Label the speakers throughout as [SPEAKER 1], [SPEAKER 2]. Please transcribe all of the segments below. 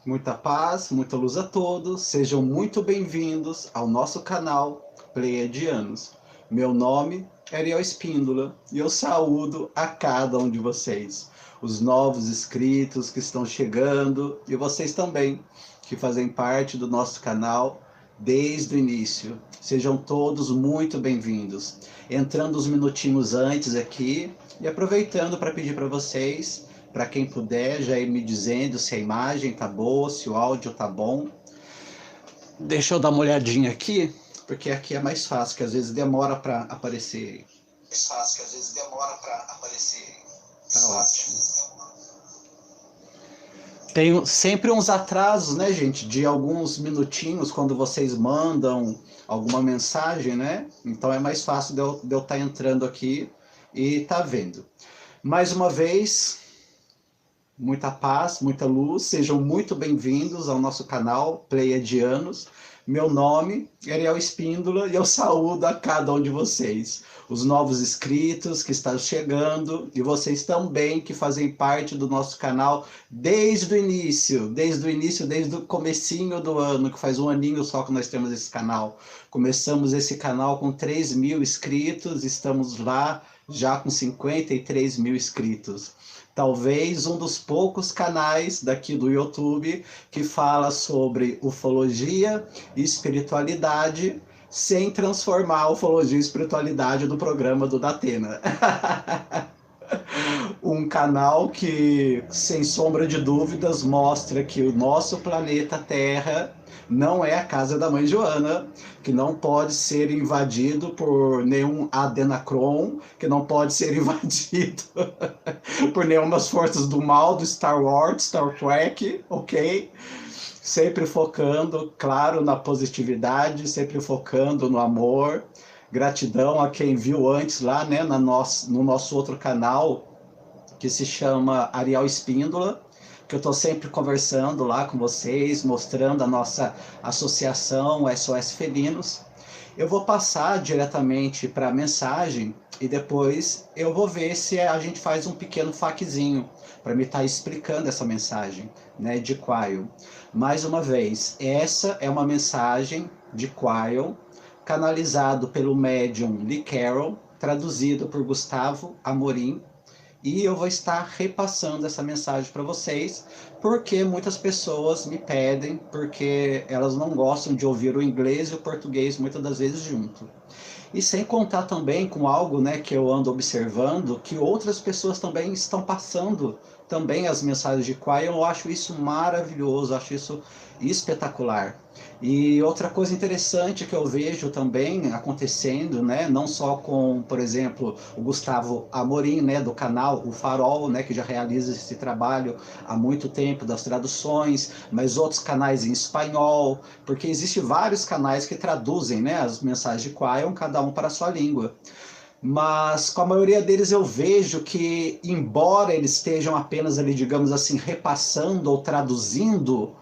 [SPEAKER 1] Muita paz, muita luz a todos. Sejam muito bem-vindos ao nosso canal Pleiadianos. Meu nome é Ariel Espíndola e eu saúdo a cada um de vocês. Os novos inscritos que estão chegando e vocês também, que fazem parte do nosso canal desde o início. Sejam todos muito bem-vindos. Entrando uns minutinhos antes aqui e aproveitando para pedir para vocês, para quem puder, já ir me dizendo se a imagem tá boa, se o áudio tá bom. Deixa eu dar uma olhadinha aqui, porque aqui é mais fácil, que às vezes demora para aparecer. Tá ótimo. Tem sempre uns atrasos, né, gente, de alguns minutinhos quando vocês mandam alguma mensagem, né? Então é mais fácil de eu estar entrando aqui e tá vendo. Mais uma vez, muita paz, muita luz, sejam muito bem-vindos ao nosso canal Pleiadianos. Meu nome é Ariel Espíndola e eu saúdo a cada um de vocês, os novos inscritos que estão chegando e vocês também que fazem parte do nosso canal desde o comecinho do ano, que faz um aninho só que nós temos esse canal. Começamos esse canal com 3.000 inscritos, estamos lá já com 53.000 inscritos. Talvez um dos poucos canais daqui do YouTube que fala sobre ufologia e espiritualidade sem transformar a ufologia e espiritualidade do programa do Datena. Um canal que, sem sombra de dúvidas, mostra que o nosso planeta Terra não é a casa da mãe Joana, que não pode ser invadido por nenhum Adenacron, que não pode ser invadido por nenhumas forças do mal do Star Wars, Star Trek, ok? Sempre focando, claro, na positividade, sempre focando no amor. Gratidão a quem viu antes lá, né, no nosso outro canal, que se chama Ariel Espíndola, que eu estou sempre conversando lá com vocês, mostrando a nossa associação SOS Felinos. Eu vou passar diretamente para a mensagem e depois eu vou ver se a gente faz um pequeno faquezinho para me estar explicando essa mensagem, né, de Quail. Mais uma vez, essa é uma mensagem de Quail, canalizado pelo médium Lee Carroll, traduzido por Gustavo Amorim, e eu vou estar repassando essa mensagem para vocês, porque muitas pessoas me pedem, porque elas não gostam de ouvir o inglês e o português muitas das vezes junto. E sem contar também com algo, né, que eu ando observando, que outras pessoas também estão passando também as mensagens de Quail. Eu acho isso maravilhoso, acho isso espetacular. E outra coisa interessante que eu vejo também acontecendo, né, não só com, por exemplo, o Gustavo Amorim, né, do canal O Farol, né, que já realiza esse trabalho há muito tempo das traduções, mas outros canais em espanhol, porque existem vários canais que traduzem, né, as mensagens de Quail, cada um para a sua língua. Mas com a maioria deles eu vejo que, embora eles estejam apenas ali, digamos assim, repassando ou traduzindo,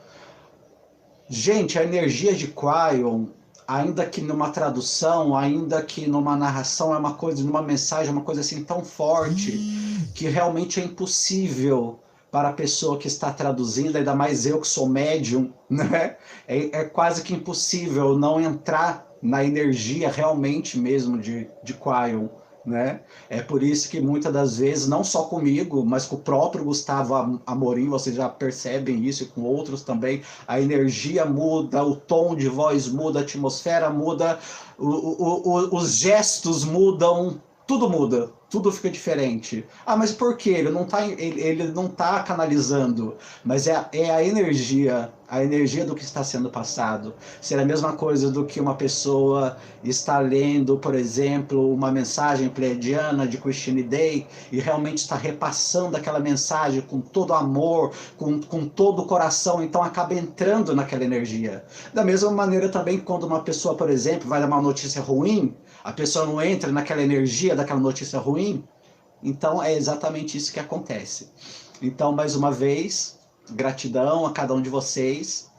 [SPEAKER 1] gente, a energia de Quail, ainda que numa tradução, ainda que numa narração, é uma coisa, numa mensagem, é uma coisa assim tão forte que realmente é impossível para a pessoa que está traduzindo, ainda mais eu que sou médium, né? É quase que impossível não entrar na energia realmente mesmo de Quail, né? É por isso que muitas das vezes, não só comigo, mas com o próprio Gustavo Amorim, vocês já percebem isso, e com outros também, a energia muda, o tom de voz muda, a atmosfera muda, os gestos mudam, tudo muda, tudo fica diferente. Ah, mas por quê? Ele não tá canalizando, mas é a energia do que está sendo passado. Será a mesma coisa do que uma pessoa está lendo, por exemplo, uma mensagem pleiadiana de Christine Day e realmente está repassando aquela mensagem com todo amor, com todo o coração, então acaba entrando naquela energia. Da mesma maneira também quando uma pessoa, por exemplo, vai dar uma notícia ruim, a pessoa não entra naquela energia daquela notícia ruim, então é exatamente isso que acontece. Então, mais uma vez, gratidão a cada um de vocês.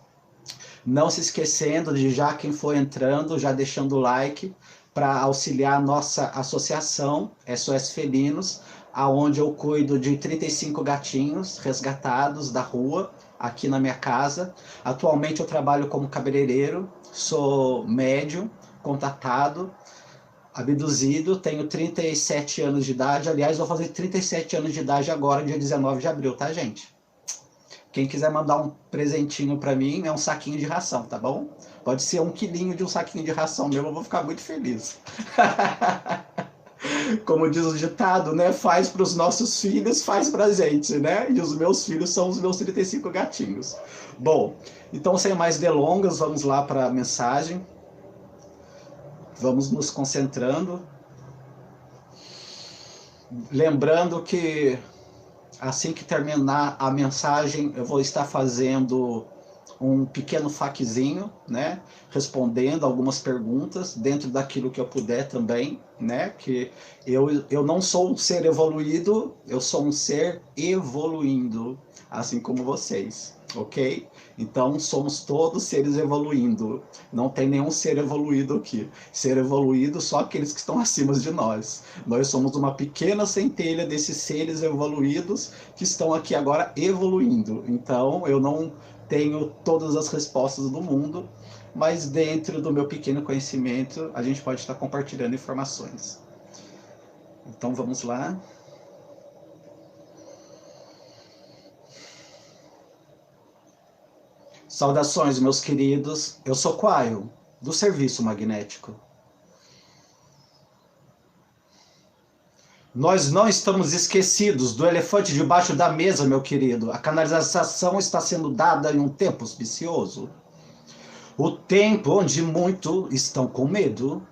[SPEAKER 1] Não se esquecendo de já quem for entrando, já deixando o like para auxiliar a nossa associação SOS Felinos, aonde eu cuido de 35 gatinhos resgatados da rua, aqui na minha casa. Atualmente eu trabalho como cabeleireiro, sou médium, contatado, abduzido, tenho 37 anos de idade. Aliás, vou fazer 37 anos de idade agora, dia 19 de abril, tá, gente? Quem quiser mandar um presentinho para mim, é um saquinho de ração, tá bom? Pode ser 1 quilinho de um saquinho de ração mesmo, eu vou ficar muito feliz. Como diz o ditado, né? Faz para os nossos filhos, faz para a gente, né? E os meus filhos são os meus 35 gatinhos. Bom, então sem mais delongas, vamos lá para a mensagem. Vamos nos concentrando. Lembrando que assim que terminar a mensagem, eu vou estar fazendo um pequeno faquezinho, né? Respondendo algumas perguntas, dentro daquilo que eu puder também, né? Que eu não sou um ser evoluído, eu sou um ser evoluindo, assim como vocês, ok? Então, somos todos seres evoluindo. Não tem nenhum ser evoluído aqui. Ser evoluído só aqueles que estão acima de nós. Nós somos uma pequena centelha desses seres evoluídos que estão aqui agora evoluindo. Então, eu não tenho todas as respostas do mundo, mas dentro do meu pequeno conhecimento, a gente pode estar compartilhando informações. Então, vamos lá. Saudações, meus queridos. Eu sou Quaio, do Serviço Magnético. Nós não estamos esquecidos do elefante debaixo da mesa, meu querido. A canalização está sendo dada em um tempo auspicioso. O tempo onde muitos estão com medo.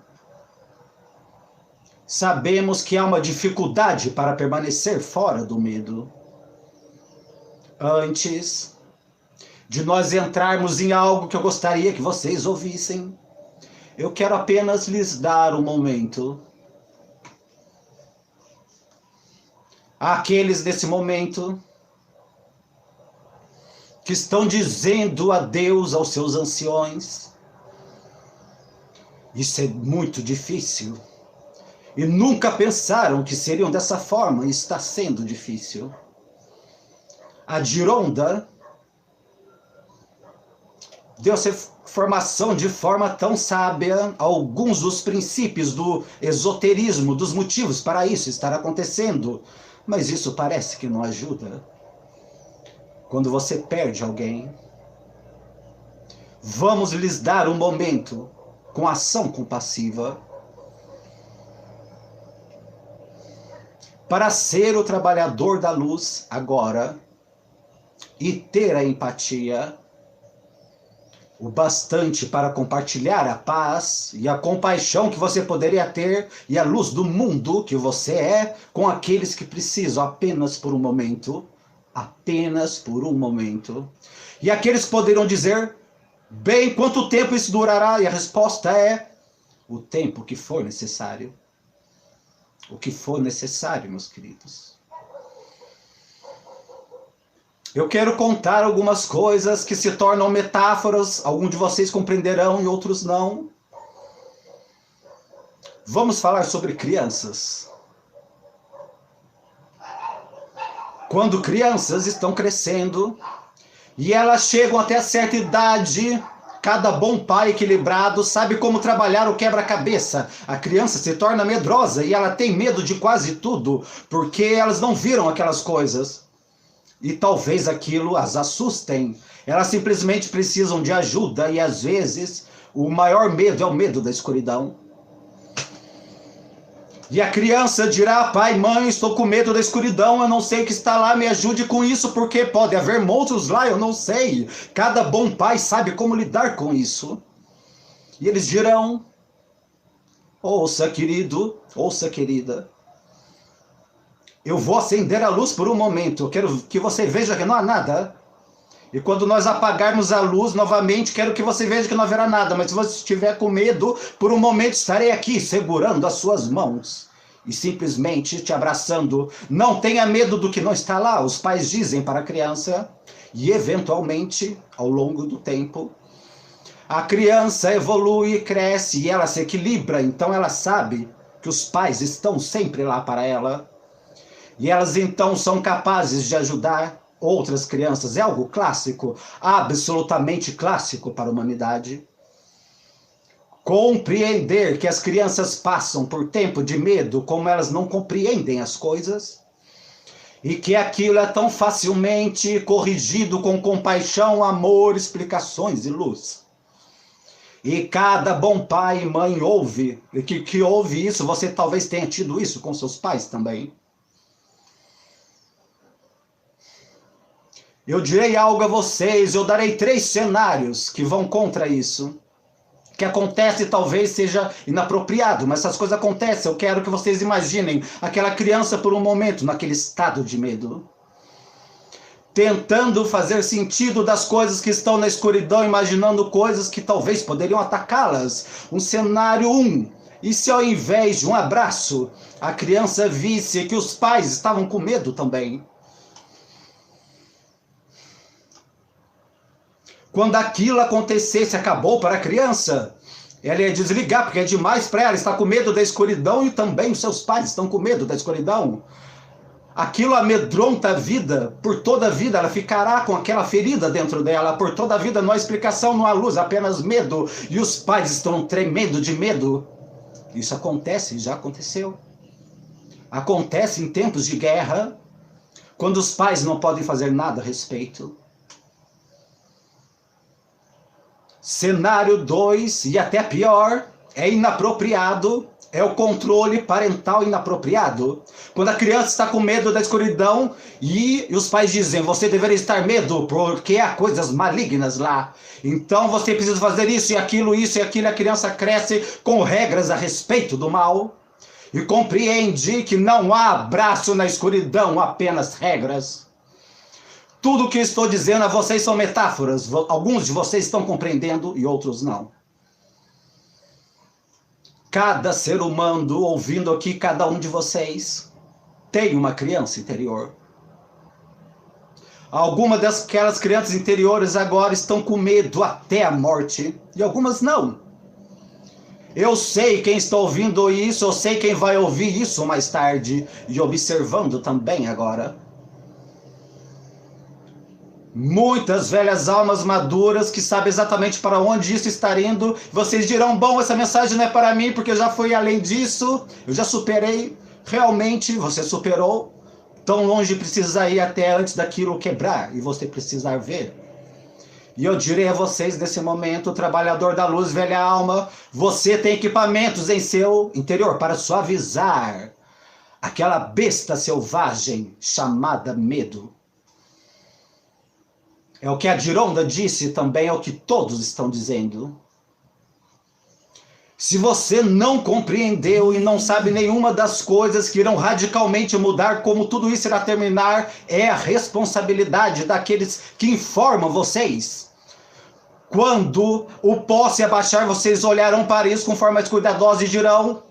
[SPEAKER 1] Sabemos que há uma dificuldade para permanecer fora do medo. Antes de nós entrarmos em algo que eu gostaria que vocês ouvissem, eu quero apenas lhes dar um momento. Aqueles nesse momento que estão dizendo adeus aos seus anciões. Isso é muito difícil. E nunca pensaram que seriam dessa forma, e está sendo difícil. A Gironda deu essa formação de forma tão sábia alguns dos princípios do esoterismo, dos motivos para isso estar acontecendo. Mas isso parece que não ajuda. Quando você perde alguém, vamos lhes dar um momento com ação compassiva para ser o trabalhador da luz agora e ter a empatia o bastante para compartilhar a paz e a compaixão que você poderia ter e a luz do mundo que você é com aqueles que precisam apenas por um momento. Apenas por um momento. E aqueles que poderão dizer, bem, quanto tempo isso durará? E a resposta é, o tempo que for necessário. O que for necessário, meus queridos. Eu quero contar algumas coisas que se tornam metáforas, alguns de vocês compreenderão e outros não. Vamos falar sobre crianças. Quando crianças estão crescendo e elas chegam até certa idade, cada bom pai equilibrado sabe como trabalhar o quebra-cabeça. A criança se torna medrosa e ela tem medo de quase tudo, porque elas não viram aquelas coisas. E talvez aquilo as assustem. Elas simplesmente precisam de ajuda e às vezes o maior medo é o medo da escuridão. E a criança dirá, pai, mãe, estou com medo da escuridão, eu não sei o que está lá, me ajude com isso, porque pode haver monstros lá, eu não sei. Cada bom pai sabe como lidar com isso. E eles dirão, ouça, querido, ouça, querida. Eu vou acender a luz por um momento, eu quero que você veja que não há nada. E quando nós apagarmos a luz novamente, quero que você veja que não haverá nada. Mas se você estiver com medo, por um momento estarei aqui, segurando as suas mãos. E simplesmente te abraçando. Não tenha medo do que não está lá, os pais dizem para a criança. E eventualmente, ao longo do tempo, a criança evolui, cresce e ela se equilibra. Então ela sabe que os pais estão sempre lá para ela. E elas então são capazes de ajudar. outras crianças. É algo clássico, absolutamente clássico para a humanidade. Compreender que as crianças passam por tempo de medo, como elas não compreendem as coisas, e que aquilo é tão facilmente corrigido com compaixão, amor, explicações e luz. E cada bom pai e mãe ouve, e que ouve isso, você talvez tenha tido isso com seus pais também. Eu direi algo a vocês, eu darei 3 cenários que vão contra isso. Que acontece talvez seja inapropriado, mas essas coisas acontecem. Eu quero que vocês imaginem aquela criança por um momento naquele estado de medo, tentando fazer sentido das coisas que estão na escuridão, imaginando coisas que talvez poderiam atacá-las. Um cenário 1. E se ao invés de um abraço, a criança visse que os pais estavam com medo também? Quando aquilo acontecesse, acabou para a criança, ela ia desligar, porque é demais para ela, está com medo da escuridão e também os seus pais estão com medo da escuridão. Aquilo amedronta a vida, por toda a vida ela ficará com aquela ferida dentro dela, por toda a vida não há explicação, não há luz, apenas medo, e os pais estão tremendo de medo. Isso acontece, já aconteceu. Acontece em tempos de guerra, quando os pais não podem fazer nada a respeito. Cenário 2, e até pior, é inapropriado, é o controle parental inapropriado. Quando a criança está com medo da escuridão e os pais dizem, você deveria estar medo porque há coisas malignas lá. Então você precisa fazer isso e aquilo, a criança cresce com regras a respeito do mal. E compreende que não há abraço na escuridão, apenas regras. Tudo o que estou dizendo a vocês são metáforas. Alguns de vocês estão compreendendo e outros não. Cada ser humano, ouvindo aqui, cada um de vocês, tem uma criança interior. Algumas daquelas crianças interiores agora estão com medo até a morte. E algumas não. Eu sei quem está ouvindo isso, eu sei quem vai ouvir isso mais tarde. E observando também agora. Muitas velhas almas maduras que sabem exatamente para onde isso está indo. Vocês dirão, bom, essa mensagem não é para mim porque eu já fui além disso. Eu já superei. Realmente, você superou. Tão longe precisa ir até antes daquilo quebrar e você precisar ver. E eu direi a vocês nesse momento, trabalhador da luz, velha alma, você tem equipamentos em seu interior para suavizar aquela besta selvagem chamada medo. É o que a Gironda disse, também é o que todos estão dizendo. Se você não compreendeu e não sabe nenhuma das coisas que irão radicalmente mudar, como tudo isso irá terminar, é a responsabilidade daqueles que informam vocês. Quando o pó se abaixar, vocês olharão para isso com forma cuidadosa e dirão,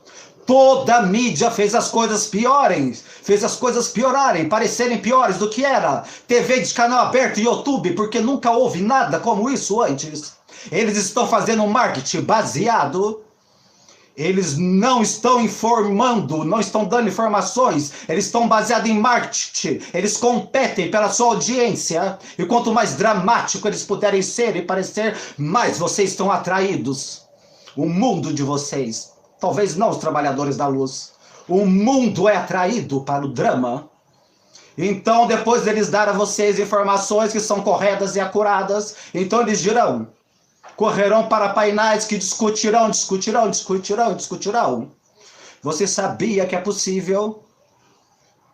[SPEAKER 1] toda a mídia fez as coisas piorarem, parecerem piores do que era. TV de canal aberto, YouTube, porque nunca houve nada como isso antes. Eles estão fazendo um marketing baseado. Eles não estão informando, não estão dando informações. Eles estão baseados em marketing. Eles competem pela sua audiência. E quanto mais dramático eles puderem ser e parecer, mais vocês estão atraídos. O mundo de vocês. Talvez não os trabalhadores da luz. O mundo é atraído para o drama. Então, depois deles dar a vocês informações que são corretas e acuradas, então eles dirão, correrão para painais que discutirão. Você sabia que é possível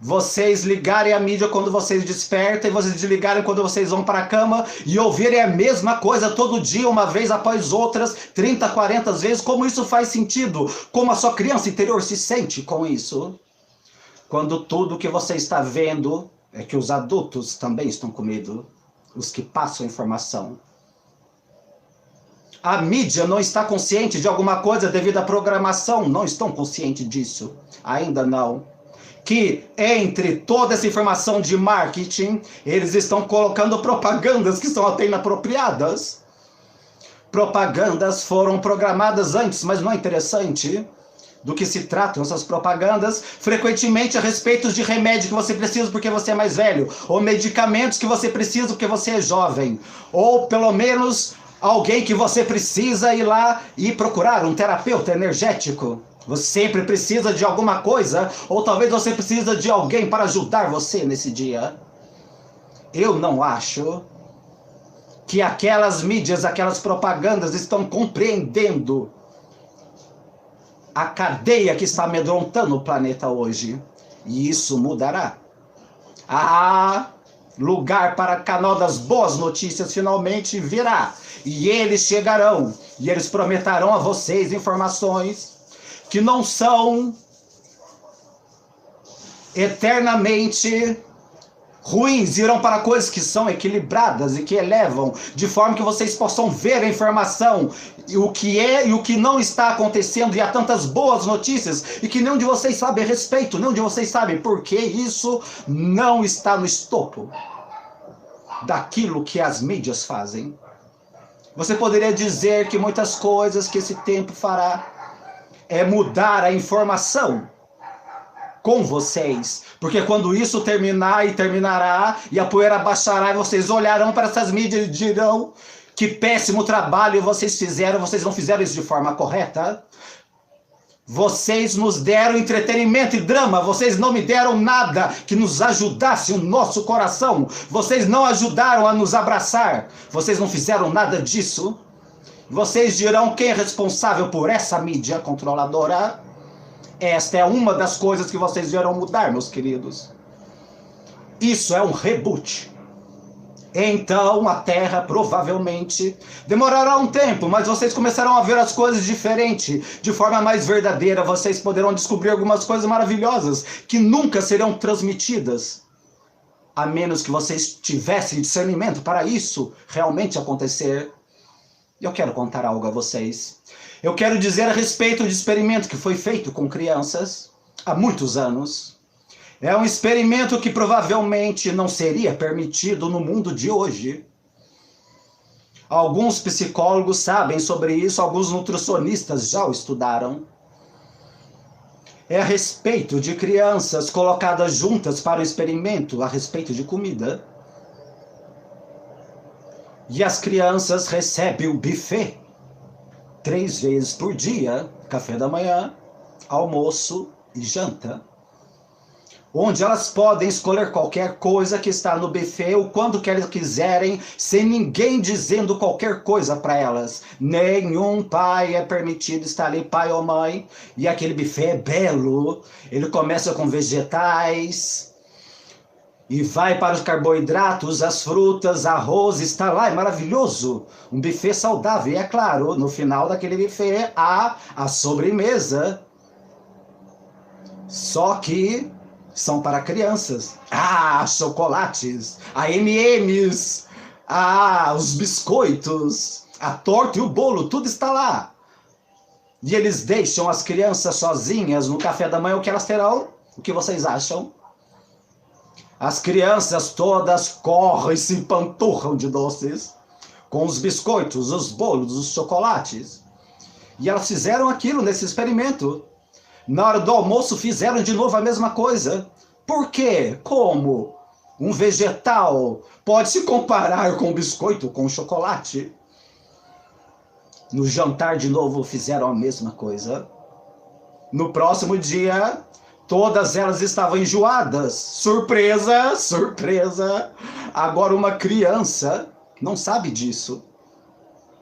[SPEAKER 1] vocês ligarem a mídia quando vocês despertam e vocês desligarem quando vocês vão para a cama e ouvirem a mesma coisa todo dia, uma vez após outras, 30, 40 vezes? Como isso faz sentido? Como a sua criança interior se sente com isso? Quando tudo que você está vendo é que os adultos também estão com medo, os que passam informação. A mídia não está consciente de alguma coisa devido à programação, não estão conscientes disso, ainda não. Que entre toda essa informação de marketing, eles estão colocando propagandas que são até inapropriadas. Propagandas foram programadas antes, mas não é interessante. do que se tratam essas propagandas, frequentemente a respeito de remédio que você precisa porque você é mais velho, ou medicamentos que você precisa porque você é jovem, ou pelo menos alguém que você precisa ir lá e procurar, um terapeuta energético. Você sempre precisa de alguma coisa, ou talvez você precisa de alguém para ajudar você nesse dia. Eu não acho que aquelas mídias, aquelas propagandas estão compreendendo a cadeia que está amedrontando o planeta hoje. E isso mudará. Há lugar para o canal das boas notícias finalmente virá. E eles chegarão. E eles prometerão a vocês informações que não são eternamente ruins, irão para coisas que são equilibradas e que elevam, de forma que vocês possam ver a informação, e o que é e o que não está acontecendo, e há tantas boas notícias, e que nenhum de vocês sabe a respeito, nenhum de vocês sabe porque isso não está no escopo daquilo que as mídias fazem. Você poderia dizer que muitas coisas que esse tempo fará é mudar a informação com vocês, porque quando isso terminar e terminará, e a poeira baixará, e vocês olharão para essas mídias e dirão que péssimo trabalho vocês fizeram, vocês não fizeram isso de forma correta. Vocês nos deram entretenimento e drama, vocês não me deram nada que nos ajudasse o nosso coração, vocês não ajudaram a nos abraçar, vocês não fizeram nada disso. Vocês dirão quem é responsável por essa mídia controladora. Esta é uma das coisas que vocês vieram mudar, meus queridos. Isso é um reboot. Então a Terra provavelmente demorará um tempo, mas vocês começarão a ver as coisas diferente, de forma mais verdadeira. Vocês poderão descobrir algumas coisas maravilhosas que nunca serão transmitidas, a menos que vocês tivessem discernimento para isso realmente acontecer. Eu quero contar algo a vocês. Eu quero dizer a respeito de experimento que foi feito com crianças há muitos anos. É um experimento que provavelmente não seria permitido no mundo de hoje. Alguns psicólogos sabem sobre isso, alguns nutricionistas já o estudaram. É a respeito de crianças colocadas juntas para o experimento a respeito de comida. E as crianças recebem o buffet 3 vezes por dia, café da manhã, almoço e janta, onde elas podem escolher qualquer coisa que está no buffet, o quando que elas quiserem, sem ninguém dizendo qualquer coisa para elas. Nenhum pai é permitido estar ali, pai ou mãe, e aquele buffet é belo, ele começa com vegetais, e vai para os carboidratos, as frutas, arroz, está lá, é maravilhoso. Um buffet saudável, e é claro, no final daquele buffet há a sobremesa. Só que são para crianças. Chocolates, M&M's, os biscoitos, a torta e o bolo, tudo está lá. E eles deixam as crianças sozinhas no café da manhã, o que elas terão? O que vocês acham? As crianças todas correm e se empanturram de doces, com os biscoitos, os bolos, os chocolates. E elas fizeram aquilo nesse experimento. Na hora do almoço fizeram de novo a mesma coisa. Por quê? Como? Um vegetal pode se comparar com um biscoito, com um chocolate? No jantar de novo fizeram a mesma coisa. No próximo dia, todas elas estavam enjoadas. Surpresa, surpresa. Agora uma criança não sabe disso.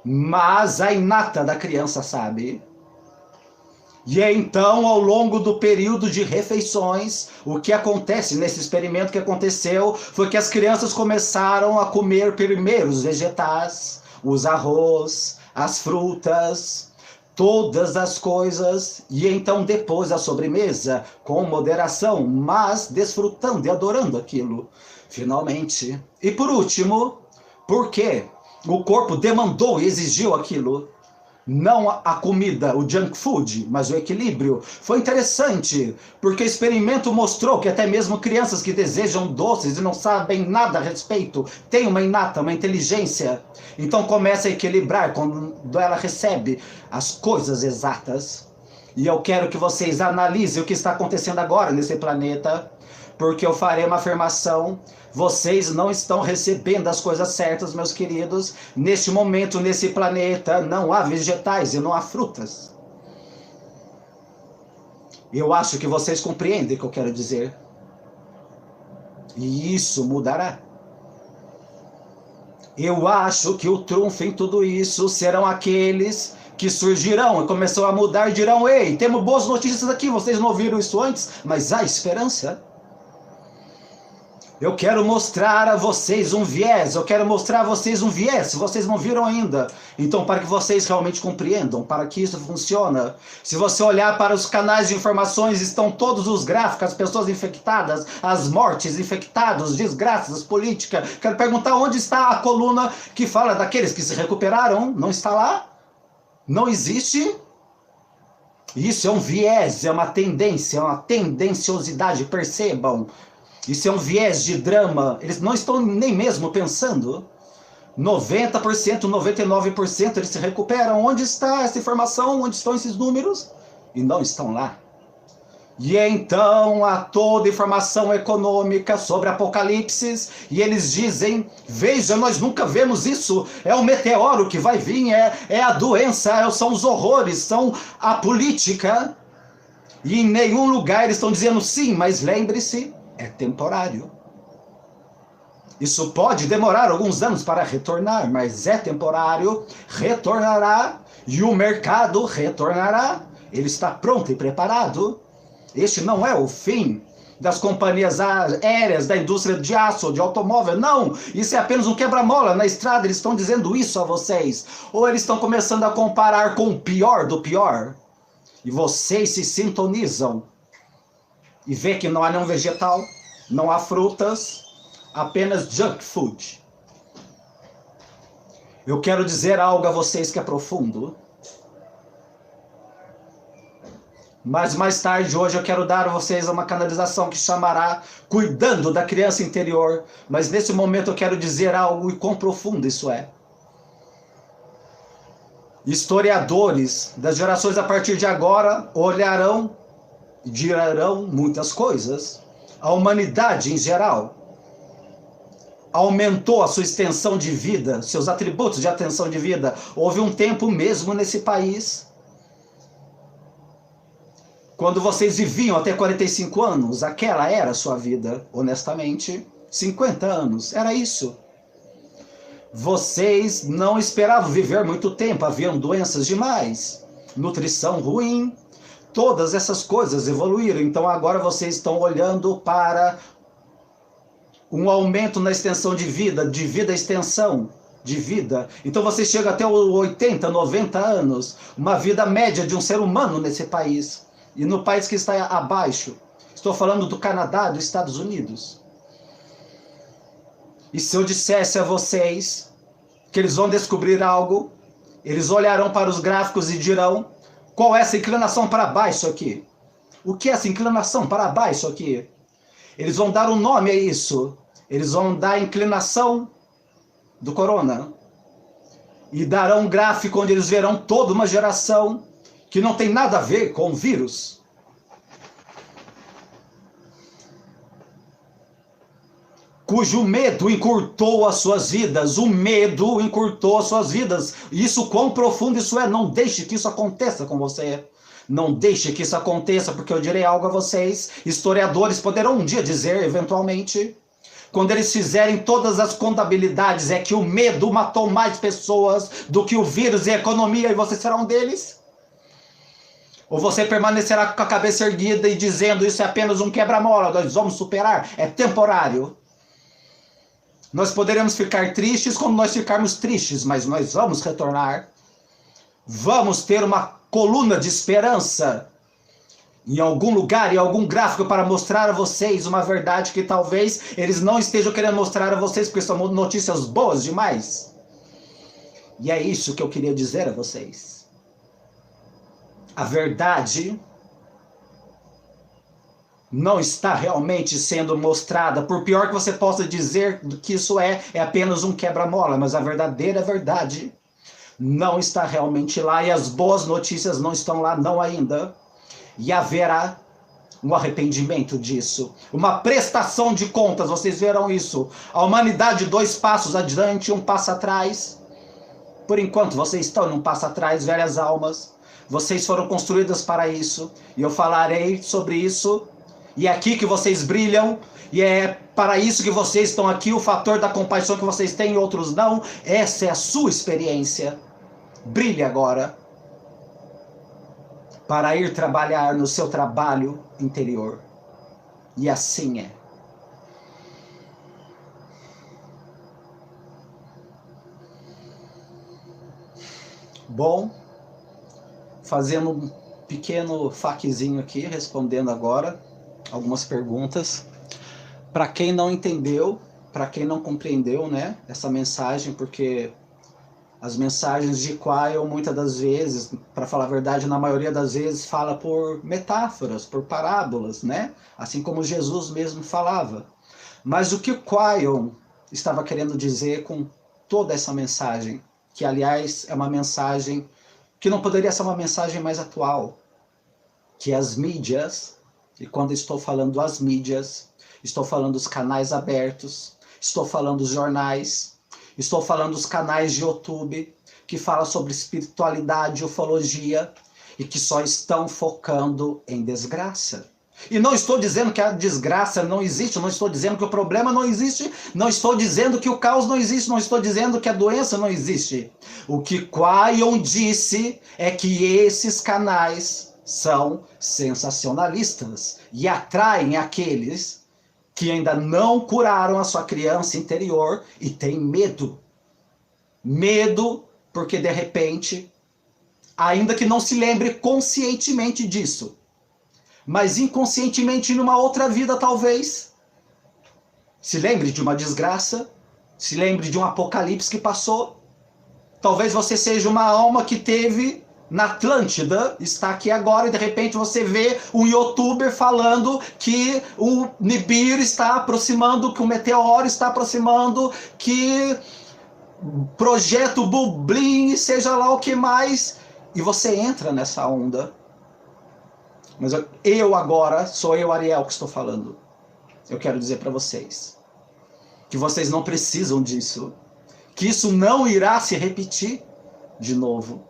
[SPEAKER 1] Mas a inata da criança sabe. E então, ao longo do período de refeições, o que acontece nesse experimento que aconteceu foi que as crianças começaram a comer primeiro os vegetais, os arroz, as frutas, todas as coisas, e então depois a sobremesa, com moderação, mas desfrutando e adorando aquilo, finalmente. E por último, por quê? O corpo demandou e exigiu aquilo. Não a comida, o junk food, mas o equilíbrio. Foi interessante, porque o experimento mostrou que até mesmo crianças que desejam doces e não sabem nada a respeito, têm uma inata, uma inteligência. Então começa a equilibrar quando ela recebe as coisas exatas. E eu quero que vocês analisem o que está acontecendo agora nesse planeta, porque eu farei uma afirmação. Vocês não estão recebendo as coisas certas, meus queridos. Neste momento, nesse planeta, não há vegetais e não há frutas. Eu acho que vocês compreendem o que eu quero dizer. E isso mudará. Eu acho que o trunfo em tudo isso serão aqueles que surgirão e começam a mudar e dirão: ei, temos boas notícias aqui, vocês não ouviram isso antes, mas há esperança. Eu quero mostrar a vocês um viés, se vocês não viram ainda. Então, para que vocês realmente compreendam, para que isso funcione. Se você olhar para os canais de informações, estão todos os gráficos, as pessoas infectadas, as mortes, infectados, desgraças, política. Quero perguntar onde está a coluna que fala daqueles que se recuperaram? Não está lá? Não existe? Isso é um viés, é uma tendência, é uma tendenciosidade, percebam. Isso é um viés de drama. Eles não estão nem mesmo pensando. 90%, 99% eles se recuperam. Onde está essa informação? Onde estão esses números? E não estão lá. E então há toda informação econômica sobre Apocalipse, e eles dizem: veja, nós nunca vemos isso, é o meteoro que vai vir, é a doença, são os horrores, são a política. E em nenhum lugar eles estão dizendo sim, mas lembre-se, é temporário. Isso pode demorar alguns anos para retornar, mas é temporário, retornará, e o mercado retornará. Ele está pronto e preparado. Este não é o fim das companhias aéreas, da indústria de aço, de automóvel, não. Isso é apenas um quebra-mola na estrada, eles estão dizendo isso a vocês. Ou eles estão começando a comparar com o pior do pior. E vocês se sintonizam e vê que não há nenhum vegetal, não há frutas, apenas junk food. Eu quero dizer algo a vocês que é profundo. Mas mais tarde, hoje, eu quero dar a vocês uma canalização que chamará Cuidando da Criança Interior. Mas nesse momento eu quero dizer algo, e quão profundo isso é. Historiadores das gerações a partir de agora olharão e dirão muitas coisas. A humanidade em geral aumentou a sua extensão de vida, seus atributos de atenção de vida. Houve um tempo mesmo nesse país, quando vocês viviam até 45 anos, aquela era a sua vida, honestamente. 50 anos, era isso. Vocês não esperavam viver muito tempo, haviam doenças demais, nutrição ruim, todas essas coisas evoluíram. Então agora vocês estão olhando para um aumento na extensão de vida extensão de vida. Então você chega até os 80, 90 anos, uma vida média de um ser humano nesse país. E no país que está abaixo, estou falando do Canadá, dos Estados Unidos. E se eu dissesse a vocês que eles vão descobrir algo, eles olharão para os gráficos e dirão: qual é essa inclinação para baixo aqui? O que é essa inclinação para baixo aqui? Eles vão dar um nome a isso. Eles vão dar a inclinação do corona. E darão um gráfico onde eles verão toda uma geração que não tem nada a ver com o vírus. Cujo medo encurtou as suas vidas. O medo encurtou as suas vidas. Isso, quão profundo isso é. Não deixe que isso aconteça com você. Não deixe que isso aconteça, porque eu direi algo a vocês. Historiadores poderão um dia dizer, eventualmente, quando eles fizerem todas as contabilidades, é que o medo matou mais pessoas do que o vírus e a economia, e você será um deles? Ou você permanecerá com a cabeça erguida e dizendo: isso é apenas um quebra-mola, nós vamos superar, é temporário. Nós poderemos ficar tristes quando nós ficarmos tristes, mas nós vamos retornar. Vamos ter uma coluna de esperança em algum lugar, em algum gráfico, para mostrar a vocês uma verdade que talvez eles não estejam querendo mostrar a vocês, porque são notícias boas demais. E é isso que eu queria dizer a vocês. A verdade não está realmente sendo mostrada. Por pior que você possa dizer que isso é apenas um quebra-mola, mas a verdadeira verdade não está realmente lá e as boas notícias não estão lá, não ainda. E haverá um arrependimento disso, uma prestação de contas, vocês verão isso. A humanidade 2 passos adiante, 1 passo atrás. Por enquanto vocês estão em 1 passo atrás, velhas almas. Vocês foram construídas para isso, e eu falarei sobre isso. E é aqui que vocês brilham, e é para isso que vocês estão aqui, o fator da compaixão que vocês têm e outros não. Essa é a sua experiência. Brilhe agora, para ir trabalhar no seu trabalho interior. E assim é. Bom, fazendo um pequeno faquezinho aqui, respondendo agora algumas perguntas. Para quem não entendeu, para quem não compreendeu, né, essa mensagem, porque as mensagens de Quail, muitas das vezes, para falar a verdade, na maioria das vezes, fala por metáforas, por parábolas, né? Assim como Jesus mesmo falava. Mas o que Quail estava querendo dizer com toda essa mensagem, que aliás é uma mensagem que não poderia ser uma mensagem mais atual, que as mídias, e quando estou falando as mídias, estou falando dos canais abertos, estou falando dos jornais, estou falando dos canais de YouTube que falam sobre espiritualidade e ufologia e que só estão focando em desgraça. E não estou dizendo que a desgraça não existe, não estou dizendo que o problema não existe, não estou dizendo que o caos não existe, não estou dizendo que a doença não existe. O que Quail disse é que esses canais são sensacionalistas e atraem aqueles que ainda não curaram a sua criança interior e têm medo. Medo porque, de repente, ainda que não se lembre conscientemente disso, mas inconscientemente numa outra vida talvez, se lembre de uma desgraça, se lembre de um apocalipse que passou. Talvez você seja uma alma que teve na Atlântida, está aqui agora e de repente você vê um youtuber falando que o Nibiru está aproximando, que o meteoro está aproximando, que projeto Bublin, seja lá o que mais, e você entra nessa onda. Mas eu agora, sou eu, Ariel, que estou falando. Eu quero dizer para vocês que vocês não precisam disso, que isso não irá se repetir de novo.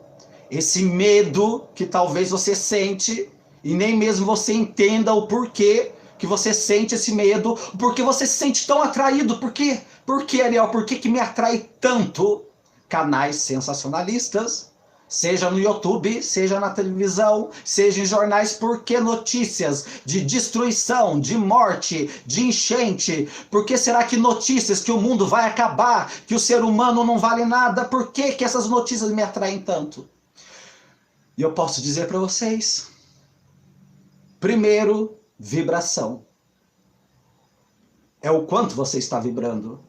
[SPEAKER 1] Esse medo que talvez você sente, e nem mesmo você entenda o porquê que você sente esse medo, porque você se sente tão atraído. Por quê? Por que, Ariel? Por que me atrai tanto canais sensacionalistas? Seja no YouTube, seja na televisão, seja em jornais, por que notícias de destruição, de morte, de enchente? Por que será que notícias que o mundo vai acabar, que o ser humano não vale nada? Por que essas notícias me atraem tanto? E eu posso dizer para vocês, primeiro, vibração. É o quanto você está vibrando.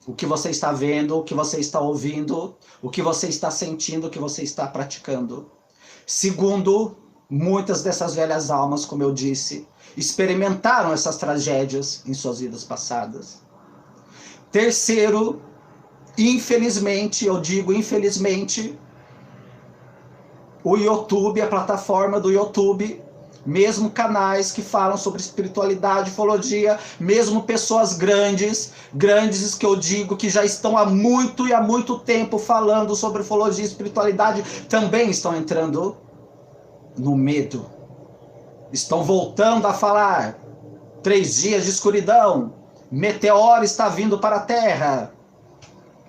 [SPEAKER 1] O que você está vendo, o que você está ouvindo, o que você está sentindo, o que você está praticando. Segundo, muitas dessas velhas almas, como eu disse, experimentaram essas tragédias em suas vidas passadas. Terceiro, infelizmente, eu digo infelizmente, o YouTube, a plataforma do YouTube, mesmo canais que falam sobre espiritualidade, ufologia, mesmo pessoas grandes que eu digo que já estão há muito tempo falando sobre ufologia e espiritualidade, também estão entrando no medo. Estão voltando a falar 3 dias de escuridão, meteoro está vindo para a Terra,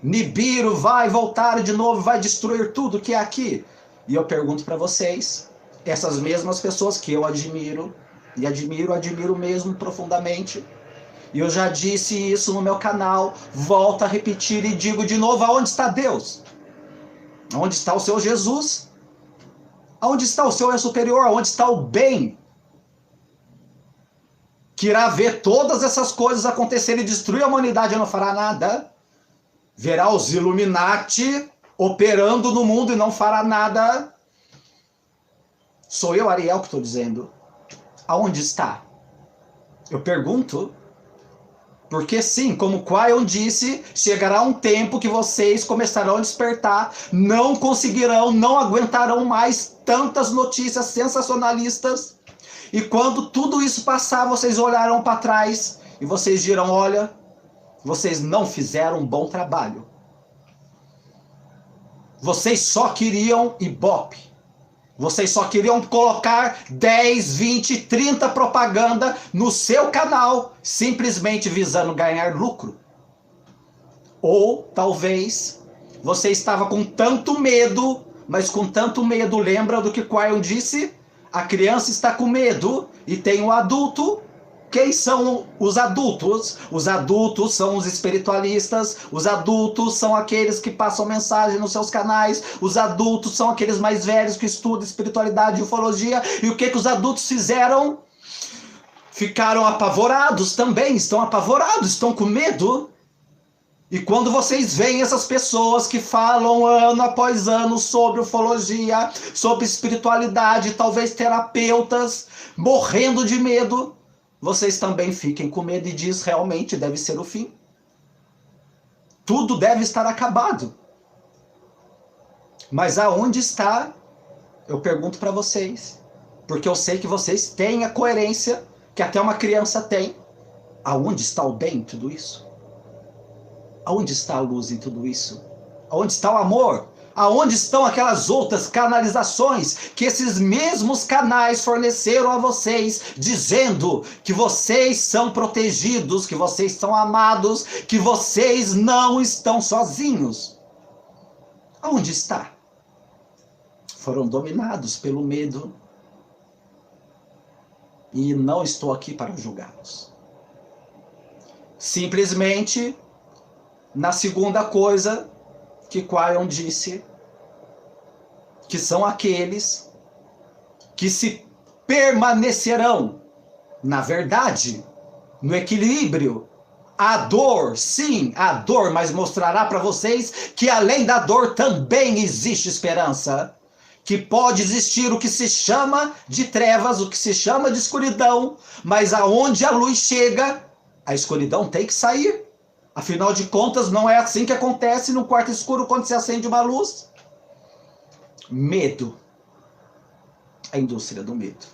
[SPEAKER 1] Nibiru vai voltar de novo, vai destruir tudo que é aqui. E eu pergunto para vocês, essas mesmas pessoas que eu admiro, e admiro mesmo profundamente, e eu já disse isso no meu canal, volto a repetir e digo de novo, aonde está Deus? Onde está o seu Jesus? Onde está o seu eu superior? Onde está o bem? Que irá ver todas essas coisas acontecerem e destruir a humanidade e não fará nada? Verá os Illuminati operando no mundo e não fará nada? Sou eu, Ariel, que estou dizendo. Aonde está? Eu pergunto, Porque sim, como Quaion disse, chegará um tempo que vocês começarão a despertar, não conseguirão, não aguentarão mais tantas notícias sensacionalistas. E quando tudo isso passar, vocês olharão para trás e vocês dirão, olha, vocês não fizeram um bom trabalho. Vocês só queriam Ibope. Vocês só queriam colocar 10, 20, 30 propaganda no seu canal, simplesmente visando ganhar lucro. Ou, talvez, você estava com tanto medo, mas com tanto medo, lembra do que Quaion disse? A criança está com medo e tem o adulto. Quem são os adultos? Os adultos são os espiritualistas, os adultos são aqueles que passam mensagem nos seus canais, os adultos são aqueles mais velhos que estudam espiritualidade e ufologia. E o que os adultos fizeram? Ficaram apavorados também, estão apavorados, estão com medo. E quando vocês veem essas pessoas que falam ano após ano sobre ufologia, sobre espiritualidade, talvez terapeutas, morrendo de medo, vocês também fiquem com medo e diz, realmente deve ser o fim. Tudo deve estar acabado. Mas aonde está? Eu pergunto para vocês. Porque eu sei que vocês têm a coerência que até uma criança tem. Aonde está o bem em tudo isso? Aonde está a luz em tudo isso? Aonde está o amor? Aonde estão aquelas outras canalizações que esses mesmos canais forneceram a vocês, dizendo que vocês são protegidos, que vocês são amados, que vocês não estão sozinhos? Aonde está? Foram dominados pelo medo. E não estou aqui para julgá-los. Simplesmente, na segunda coisa que Quaion disse, que são aqueles que se permanecerão na verdade, no equilíbrio. A dor, sim, a dor, mas mostrará para vocês que além da dor também existe esperança. Que pode existir o que se chama de trevas, o que se chama de escuridão, mas aonde a luz chega, a escuridão tem que sair. Afinal de contas, não é assim que acontece no quarto escuro quando se acende uma luz. Medo. A indústria do medo.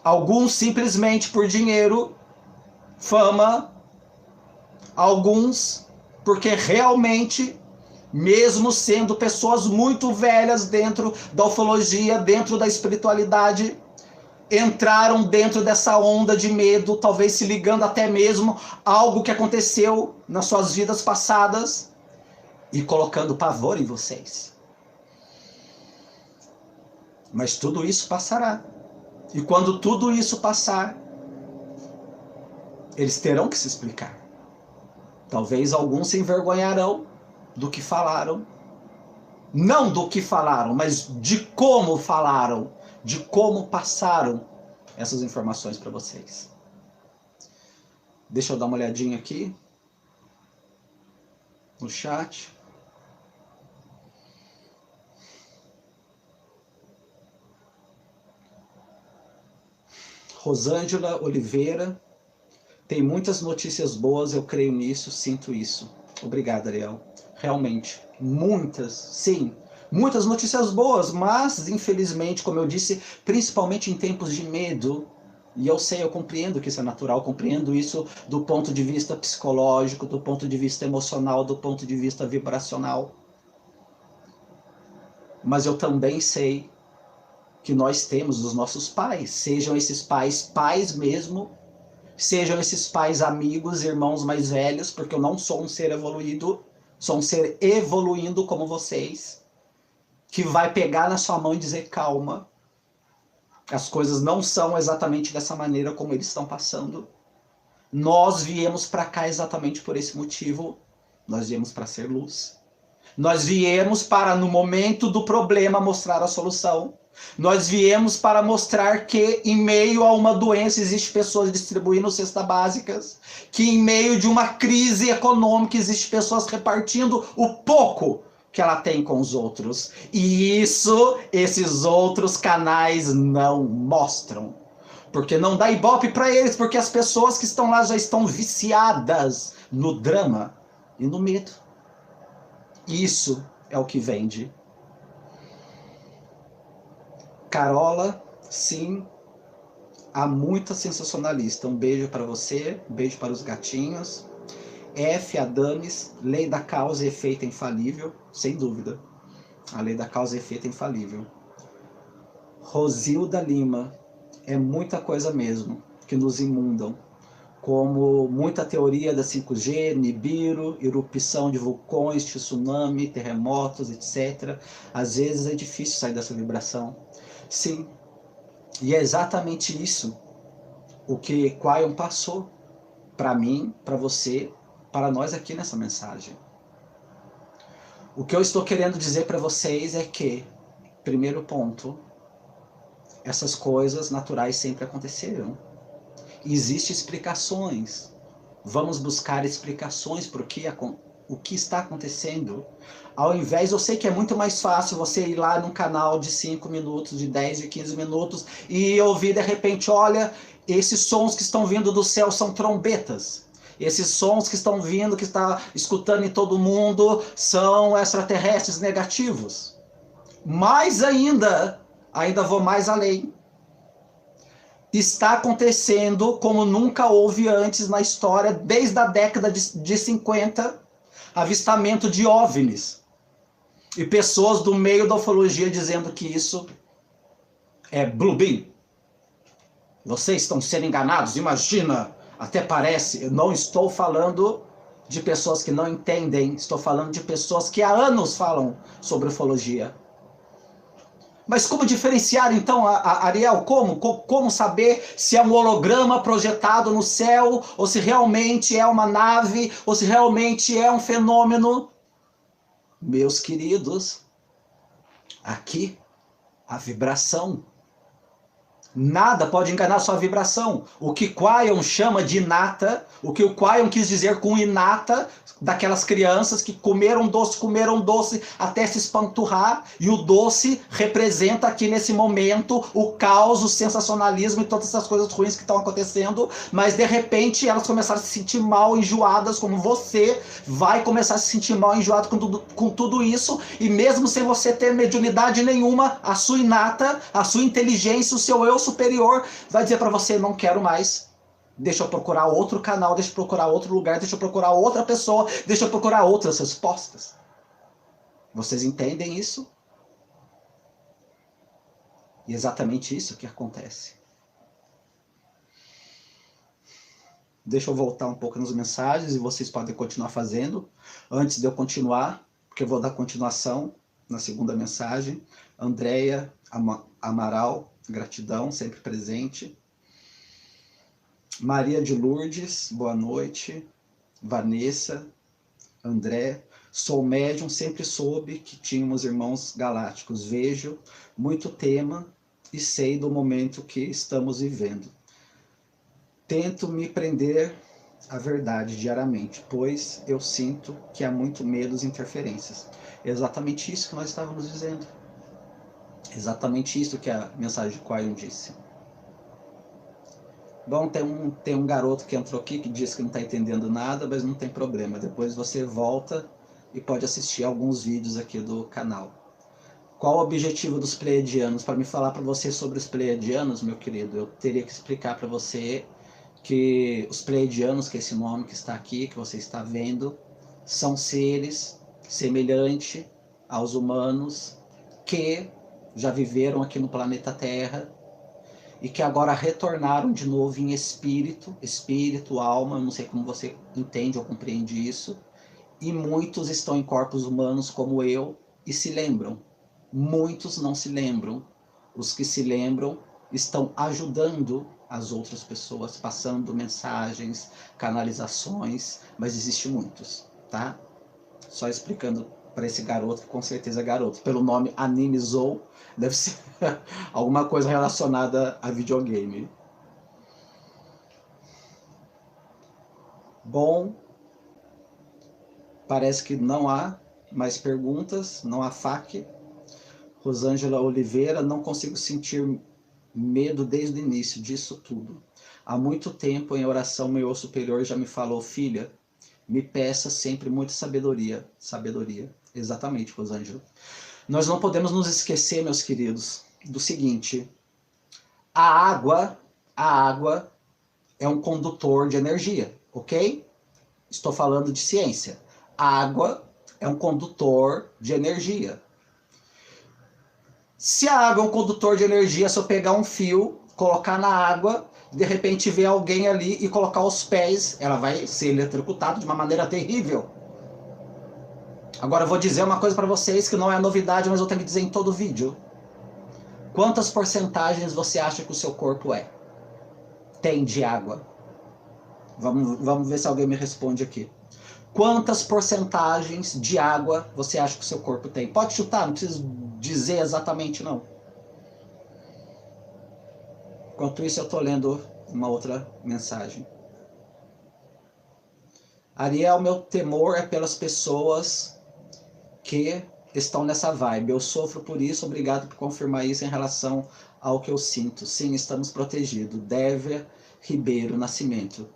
[SPEAKER 1] Alguns simplesmente por dinheiro, fama. Alguns porque realmente, mesmo sendo pessoas muito velhas dentro da ufologia, dentro da espiritualidade, entraram dentro dessa onda de medo, talvez se ligando até mesmo a algo que aconteceu nas suas vidas passadas e colocando pavor em vocês. Mas tudo isso passará. E quando tudo isso passar, eles terão que se explicar. Talvez alguns se envergonharão do que falaram. Não do que falaram, mas de como falaram. De como passaram essas informações para vocês. Deixa eu dar uma olhadinha aqui no chat. Rosângela Oliveira. Tem muitas notícias boas, eu creio nisso, sinto isso. Obrigado, Ariel. Realmente, muitas, sim. Muitas notícias boas, mas, infelizmente, como eu disse, principalmente em tempos de medo, e eu sei, eu compreendo que isso é natural, compreendo isso do ponto de vista psicológico, do ponto de vista emocional, do ponto de vista vibracional. Mas eu também sei que nós temos os nossos pais, sejam esses pais pais mesmo, sejam esses pais amigos, irmãos mais velhos, porque eu não sou um ser evoluído, sou um ser evoluindo como vocês, que vai pegar na sua mão e dizer, calma, as coisas não são exatamente dessa maneira como eles estão passando. Nós viemos para cá exatamente por esse motivo, nós viemos para ser luz. Nós viemos para, no momento do problema, mostrar a solução. Nós viemos para mostrar que, em meio a uma doença, existem pessoas distribuindo cestas básicas, que em meio de uma crise econômica, existem pessoas repartindo o pouco que ela tem com os outros. E isso, esses outros canais não mostram. Porque não dá ibope para eles, porque as pessoas que estão lá já estão viciadas no drama e no medo. Isso é o que vende. Carola, sim, há muita sensacionalista. Um beijo para você, um beijo para os gatinhos. F. Adames, lei da causa e efeito infalível, sem dúvida. A lei da causa e efeito infalível. Rosilda Lima, é muita coisa mesmo que nos imundam, como muita teoria da 5G, Nibiru, erupção de vulcões, tsunami, terremotos, etc. Às vezes é difícil sair dessa vibração. Sim, e é exatamente isso o que Quion passou para mim, para você, para nós aqui nessa mensagem. O que eu estou querendo dizer para vocês é que, primeiro ponto, essas coisas naturais sempre aconteceram. Existem explicações. Vamos buscar explicações para o que está acontecendo. Ao invés, eu sei que é muito mais fácil você ir lá num canal de 5 minutos, de 10, de 15 minutos e ouvir de repente, olha, esses sons que estão vindo do céu são trombetas. Esses sons que estão vindo, que está escutando em todo mundo, são extraterrestres negativos. Mais ainda vou mais além. Está acontecendo como nunca houve antes na história, desde a década de 50, avistamento de OVNIs. E pessoas do meio da ufologia dizendo que isso é Blue Beam. Vocês estão sendo enganados, imagina, até parece. Eu não estou falando de pessoas que não entendem, estou falando de pessoas que há anos falam sobre ufologia. Mas como diferenciar, então, Ariel? Como saber se é um holograma projetado no céu, ou se realmente é uma nave, ou se realmente é um fenômeno? Meus queridos, aqui, a vibração. Nada pode enganar sua vibração. O que Quion chama de inata, o que o Quion quis dizer com inata, daquelas crianças que comeram doce até se espanturrar, e o doce representa aqui nesse momento o caos, o sensacionalismo e todas essas coisas ruins que estão acontecendo, mas de repente elas começaram a se sentir mal, enjoadas, como você vai começar a se sentir mal, enjoado com tudo isso, e mesmo sem você ter mediunidade nenhuma, a sua inata, a sua inteligência, o seu eu superior vai dizer para você, não quero mais. Deixa eu procurar outro canal, deixa eu procurar outro lugar, deixa eu procurar outra pessoa, deixa eu procurar outras respostas. Vocês entendem isso? E é exatamente isso que acontece. Deixa eu voltar um pouco nas mensagens e vocês podem continuar fazendo. Antes de eu continuar, porque eu vou dar continuação na segunda mensagem. Andréia Amaral, gratidão, sempre presente. Maria de Lourdes, boa noite. Vanessa, André, sou médium, sempre soube que tínhamos irmãos galácticos. Vejo muito tema e sei do momento que estamos vivendo. Tento me prender à verdade diariamente, pois eu sinto que há muito medo e interferências. É exatamente isso que nós estávamos dizendo. Exatamente isso que a mensagem de Quion disse. Bom, tem um garoto que entrou aqui que disse que não está entendendo nada, mas não tem problema. Depois você volta e pode assistir alguns vídeos aqui do canal. Qual o objetivo dos pleiadianos? Para me falar para você sobre os pleiadianos, meu querido, eu teria que explicar para você que os pleiadianos, que é esse nome que está aqui, que você está vendo, são seres semelhantes aos humanos que já viveram aqui no planeta Terra, e que agora retornaram de novo em espírito, alma, não sei como você entende ou compreende isso, e muitos estão em corpos humanos como eu e se lembram. Muitos não se lembram. Os que se lembram estão ajudando as outras pessoas, passando mensagens, canalizações, mas existem muitos, tá? Só explicando para esse garoto, que com certeza é garoto, pelo nome Anime Zou, deve ser alguma coisa relacionada a videogame. Bom, parece que não há mais perguntas, não há FAQ. Rosângela Oliveira, não consigo sentir medo desde o início disso tudo. Há muito tempo, em oração, meu eu superior já me falou: filha, me peça sempre muita sabedoria. Sabedoria. Exatamente, Rosângela. Nós não podemos nos esquecer, meus queridos, do seguinte: a água é um condutor de energia, ok? Estou falando de ciência. A água é um condutor de energia. Se a água é um condutor de energia, se eu pegar um fio, colocar na água, de repente ver alguém ali e colocar os pés, ela vai ser eletrocutada de uma maneira terrível. Agora eu vou dizer uma coisa para vocês que não é novidade, mas eu tenho que dizer em todo vídeo. Quantas porcentagens você acha que o seu corpo tem de água? Vamos ver se alguém me responde aqui. Quantas porcentagens de água você acha que o seu corpo tem? Pode chutar, não precisa dizer exatamente, não. Enquanto isso, eu estou lendo uma outra mensagem. Ariel, meu temor é pelas pessoas que estão nessa vibe. Eu sofro por isso, obrigado por confirmar isso em relação ao que eu sinto. Sim, estamos protegidos. Dévia Ribeiro Nascimento.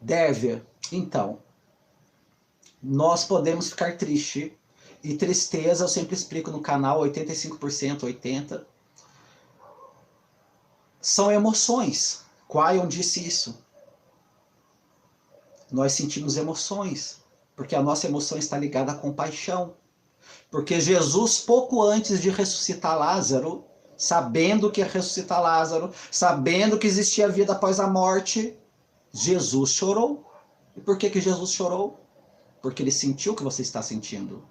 [SPEAKER 1] Dévia, então, nós podemos ficar triste. E tristeza, eu sempre explico no canal, 85%, 80%. São emoções. Quaion disse isso. Nós sentimos emoções, porque a nossa emoção está ligada à compaixão. Porque Jesus, pouco antes de ressuscitar Lázaro, sabendo que ia ressuscitar Lázaro, sabendo que existia vida após a morte, Jesus chorou. E por que Jesus chorou? Porque ele sentiu o que você está sentindo.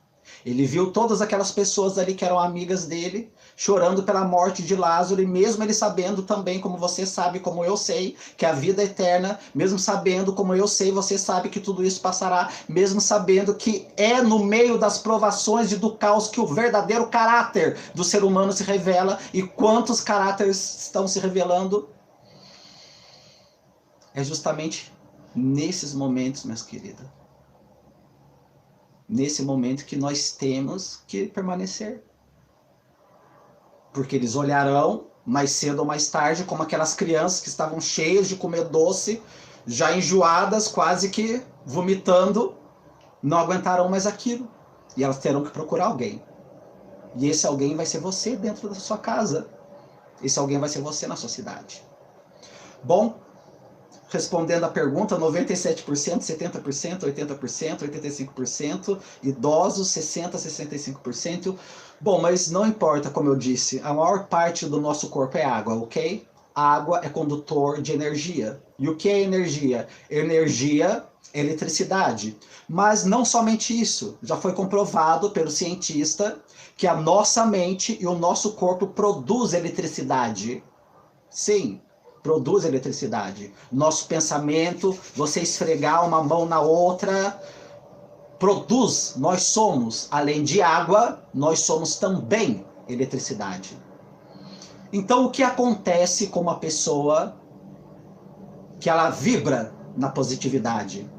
[SPEAKER 1] Ele viu todas aquelas pessoas ali que eram amigas dele, chorando pela morte de Lázaro, e mesmo ele sabendo também, como você sabe, como eu sei, que a vida é eterna, mesmo sabendo, como eu sei, você sabe que tudo isso passará, mesmo sabendo que é no meio das provações e do caos que o verdadeiro caráter do ser humano se revela, e quantos caráteres estão se revelando? É justamente nesses momentos, minhas queridas, nesse momento que nós temos que permanecer. Porque eles olharão mais cedo ou mais tarde como aquelas crianças que estavam cheias de comer doce, já enjoadas, quase que vomitando, não aguentarão mais aquilo. E elas terão que procurar alguém. E esse alguém vai ser você dentro da sua casa. Esse alguém vai ser você na sua cidade. Bom, respondendo a pergunta, 97%, 70%, 80%, 85%, idosos 60%, 65%. Bom, mas não importa, como eu disse, a maior parte do nosso corpo é água, ok? A água é condutor de energia. E o que é energia? Energia é eletricidade. Mas não somente isso, já foi comprovado pelo cientista que a nossa mente e o nosso corpo produz eletricidade. Sim, produz eletricidade. Nosso pensamento, você esfregar uma mão na outra, produz. Nós somos, além de água, nós somos também eletricidade. Então, o que acontece com uma pessoa que ela vibra na positividade?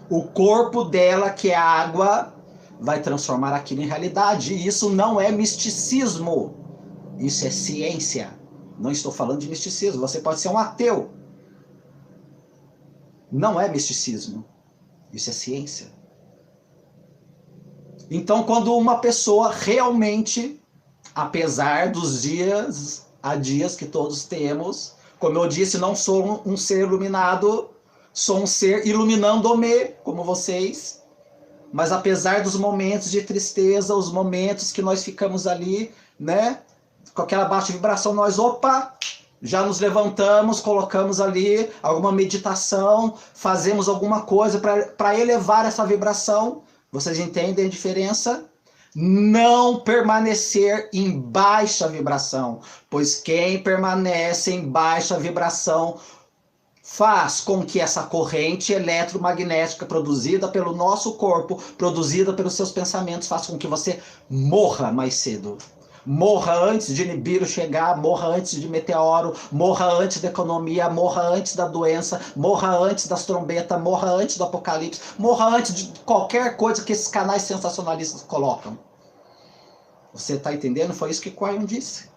[SPEAKER 1] O corpo dela, que é água, vai transformar aquilo em realidade. E isso não é misticismo. Isso é ciência. Não estou falando de misticismo. Você pode ser um ateu. Não é misticismo. Isso é ciência. Então, quando uma pessoa realmente, apesar dos dias a dias que todos temos, como eu disse, não sou um ser iluminado, sou um ser iluminando-me, como vocês, mas apesar dos momentos de tristeza, os momentos que nós ficamos ali, né, com aquela baixa vibração, nós, opa, já nos levantamos, colocamos ali alguma meditação, fazemos alguma coisa para elevar essa vibração. Vocês entendem a diferença? Não permanecer em baixa vibração, pois quem permanece em baixa vibração faz com que essa corrente eletromagnética produzida pelo nosso corpo, produzida pelos seus pensamentos, faça com que você morra mais cedo. Morra antes de Nibiru chegar, morra antes de Meteoro, morra antes da economia, morra antes da doença, morra antes das trombetas, morra antes do apocalipse, morra antes de qualquer coisa que esses canais sensacionalistas colocam. Você está entendendo? Foi isso que Quaion disse.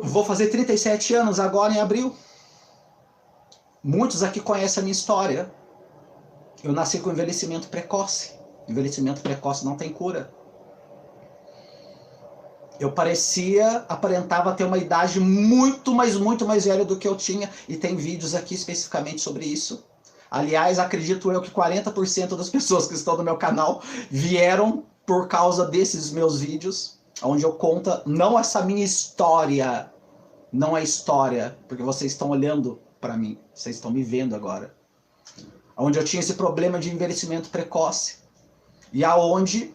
[SPEAKER 1] Vou fazer 37 anos agora em abril. Muitos aqui conhecem a minha história. Eu nasci com envelhecimento precoce. Envelhecimento precoce não tem cura. Eu aparentava ter uma idade muito mais velha do que eu tinha, e tem vídeos aqui especificamente sobre isso. Aliás, acredito eu que 40% das pessoas que estão no meu canal vieram por causa desses meus vídeos, onde eu conto não essa minha história, não é história, porque vocês estão olhando para mim, vocês estão me vendo agora. Onde eu tinha esse problema de envelhecimento precoce, e aonde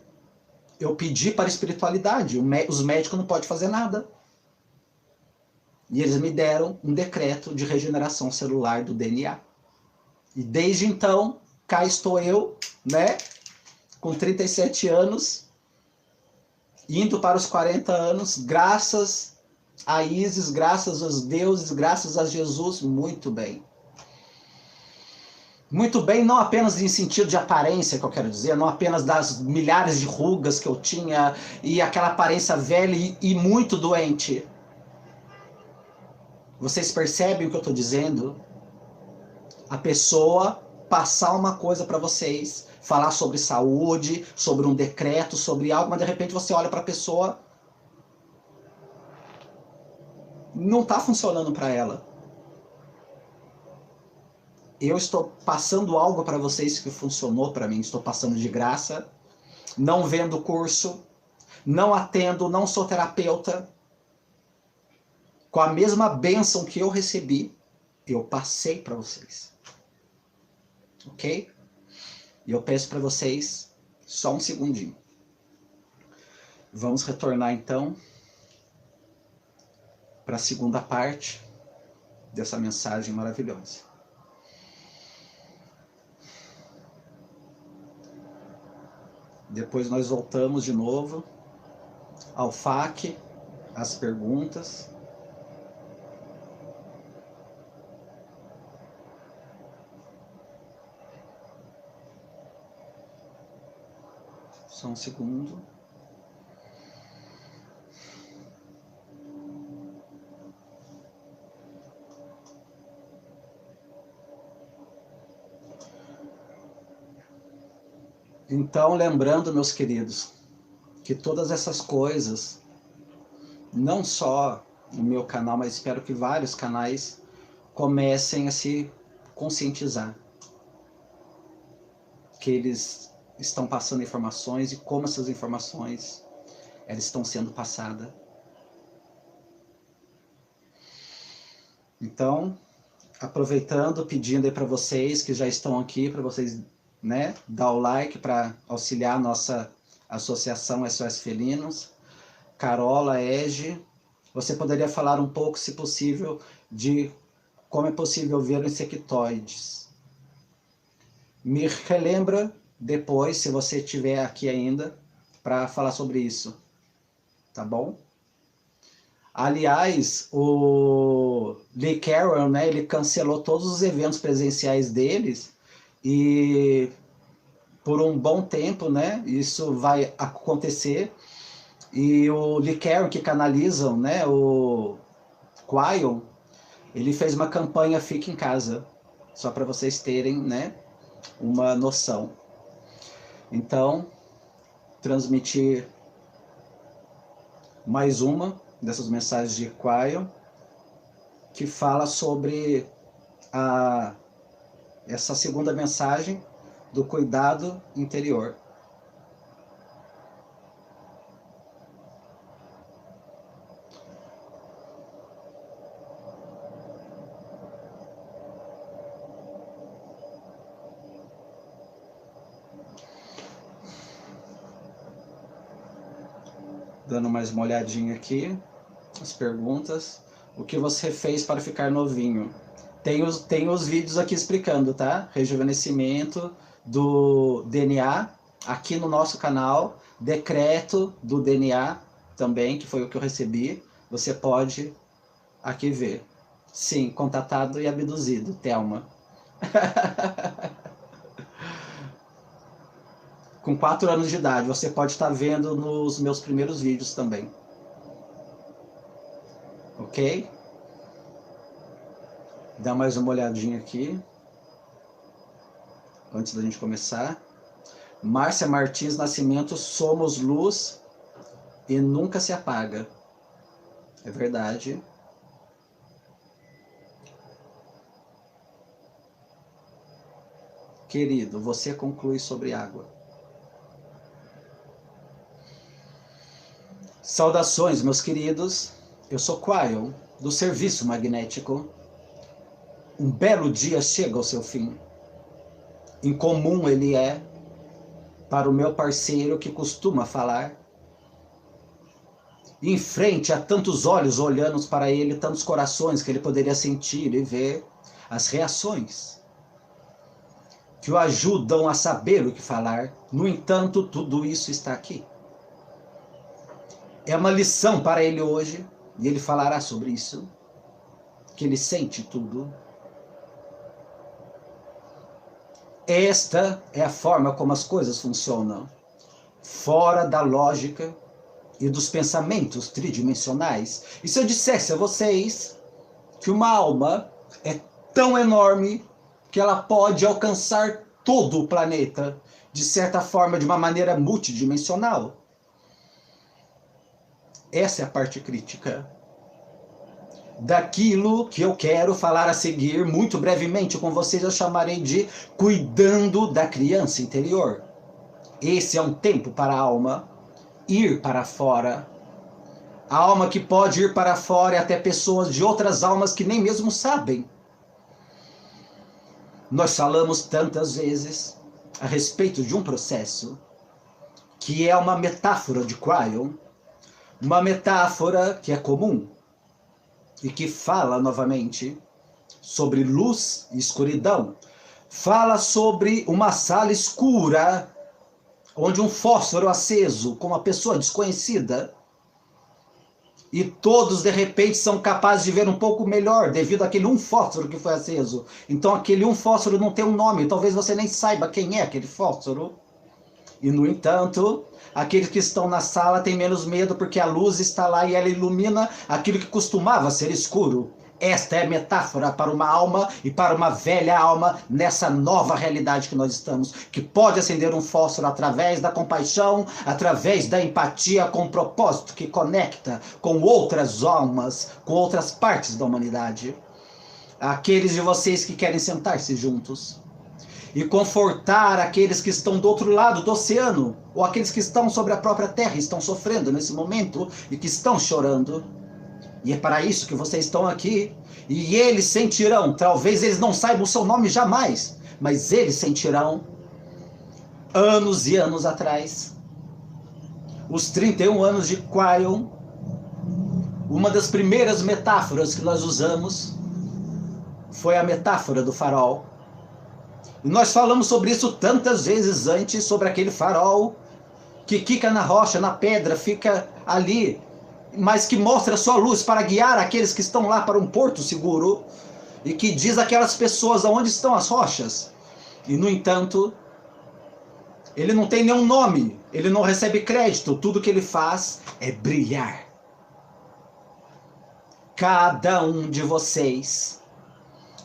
[SPEAKER 1] eu pedi para a espiritualidade. Os médicos não podem fazer nada. E eles me deram um decreto de regeneração celular do DNA. E desde então, cá estou eu, né? Com 37 anos, indo para os 40 anos, graças a Isis, graças aos deuses, graças a Jesus, muito bem. Muito bem, não apenas em sentido de aparência, que eu quero dizer, não apenas das milhares de rugas que eu tinha e aquela aparência velha e muito doente. Vocês percebem o que eu estou dizendo? A pessoa passar uma coisa para vocês, falar sobre saúde, sobre um decreto, sobre algo, mas de repente você olha para a pessoa, não está funcionando para ela. Eu estou passando algo para vocês que funcionou para mim, estou passando de graça, não vendo curso, não atendo, não sou terapeuta. Com a mesma bênção que eu recebi, eu passei para vocês. Ok? E eu peço para vocês só um segundinho. Vamos retornar então para a segunda parte dessa mensagem maravilhosa. Depois nós voltamos de novo ao FAQ, as perguntas. Só um segundo. Então, lembrando, meus queridos, que todas essas coisas, não só no meu canal, mas espero que vários canais comecem a se conscientizar que eles estão passando informações e como essas informações elas estão sendo passadas. Então, aproveitando, pedindo aí para vocês que já estão aqui, para vocês, né, dar o like para auxiliar a nossa associação SOS Felinos. Carola, Ege, você poderia falar um pouco, se possível, de como é possível ver insectoides. Me relembra depois, se você estiver aqui ainda, para falar sobre isso. Tá bom? Aliás, o Lee Carroll, né, ele cancelou todos os eventos presenciais deles e por um bom tempo, né, isso vai acontecer. E o Lee Carroll, que canaliza, né, o Quion, ele fez uma campanha Fique em Casa, só para vocês terem, né, uma noção. Então, transmitir mais uma dessas mensagens de Quion, que fala sobre essa segunda mensagem do cuidado interior. Dando mais uma olhadinha aqui, as perguntas. O que você fez para ficar novinho? Tem os vídeos aqui explicando, tá? Rejuvenescimento do DNA, aqui no nosso canal. Decreto do DNA também, que foi o que eu recebi. Você pode aqui ver. Sim, contatado e abduzido, Thelma. Com 4 anos de idade, você pode estar vendo nos meus primeiros vídeos também. Ok? Dá mais uma olhadinha aqui, antes da gente começar. Márcia Martins Nascimento, somos luz e nunca se apaga. É verdade. Querido, você conclui sobre água. Saudações, meus queridos. Eu sou Quaion, do Serviço Magnético. Um belo dia chega ao seu fim. Incomum ele é para o meu parceiro que costuma falar. Em frente a tantos olhos olhando para ele, tantos corações que ele poderia sentir e ver as reações que o ajudam a saber o que falar. No entanto, tudo isso está aqui. É uma lição para ele hoje, e ele falará sobre isso, que ele sente tudo. Esta é a forma como as coisas funcionam, fora da lógica e dos pensamentos tridimensionais. E se eu dissesse a vocês que uma alma é tão enorme que ela pode alcançar todo o planeta, de certa forma, de uma maneira multidimensional? Essa é a parte crítica daquilo que eu quero falar a seguir. Muito brevemente com vocês eu chamarei de cuidando da criança interior. Esse é um tempo para a alma ir para fora. A alma que pode ir para fora é até pessoas de outras almas que nem mesmo sabem. Nós falamos tantas vezes a respeito de um processo que é uma metáfora de Quaion, uma metáfora que é comum e que fala novamente sobre luz e escuridão. Fala sobre uma sala escura onde um fósforo aceso com uma pessoa desconhecida e todos de repente são capazes de ver um pouco melhor devido àquele um fósforo que foi aceso. Então aquele um fósforo não tem um nome, talvez você nem saiba quem é aquele fósforo. E no entanto, aqueles que estão na sala têm menos medo porque a luz está lá e ela ilumina aquilo que costumava ser escuro. Esta é a metáfora para uma alma e para uma velha alma nessa nova realidade que nós estamos, que pode acender um fósforo através da compaixão, através da empatia, com um propósito que conecta com outras almas, com outras partes da humanidade. Aqueles de vocês que querem sentar-se juntos e confortar aqueles que estão do outro lado do oceano, ou aqueles que estão sobre a própria terra e estão sofrendo nesse momento e que estão chorando. E é para isso que vocês estão aqui. E eles sentirão, talvez eles não saibam o seu nome jamais, mas eles sentirão, anos e anos atrás, os 31 anos de Quaion, uma das primeiras metáforas que nós usamos foi a metáfora do farol. E nós falamos sobre isso tantas vezes antes, sobre aquele farol que quica na rocha, na pedra, fica ali, mas que mostra sua luz para guiar aqueles que estão lá para um porto seguro, e que diz aquelas pessoas aonde estão as rochas. E no entanto, ele não tem nenhum nome, ele não recebe crédito, tudo que ele faz é brilhar. Cada um de vocês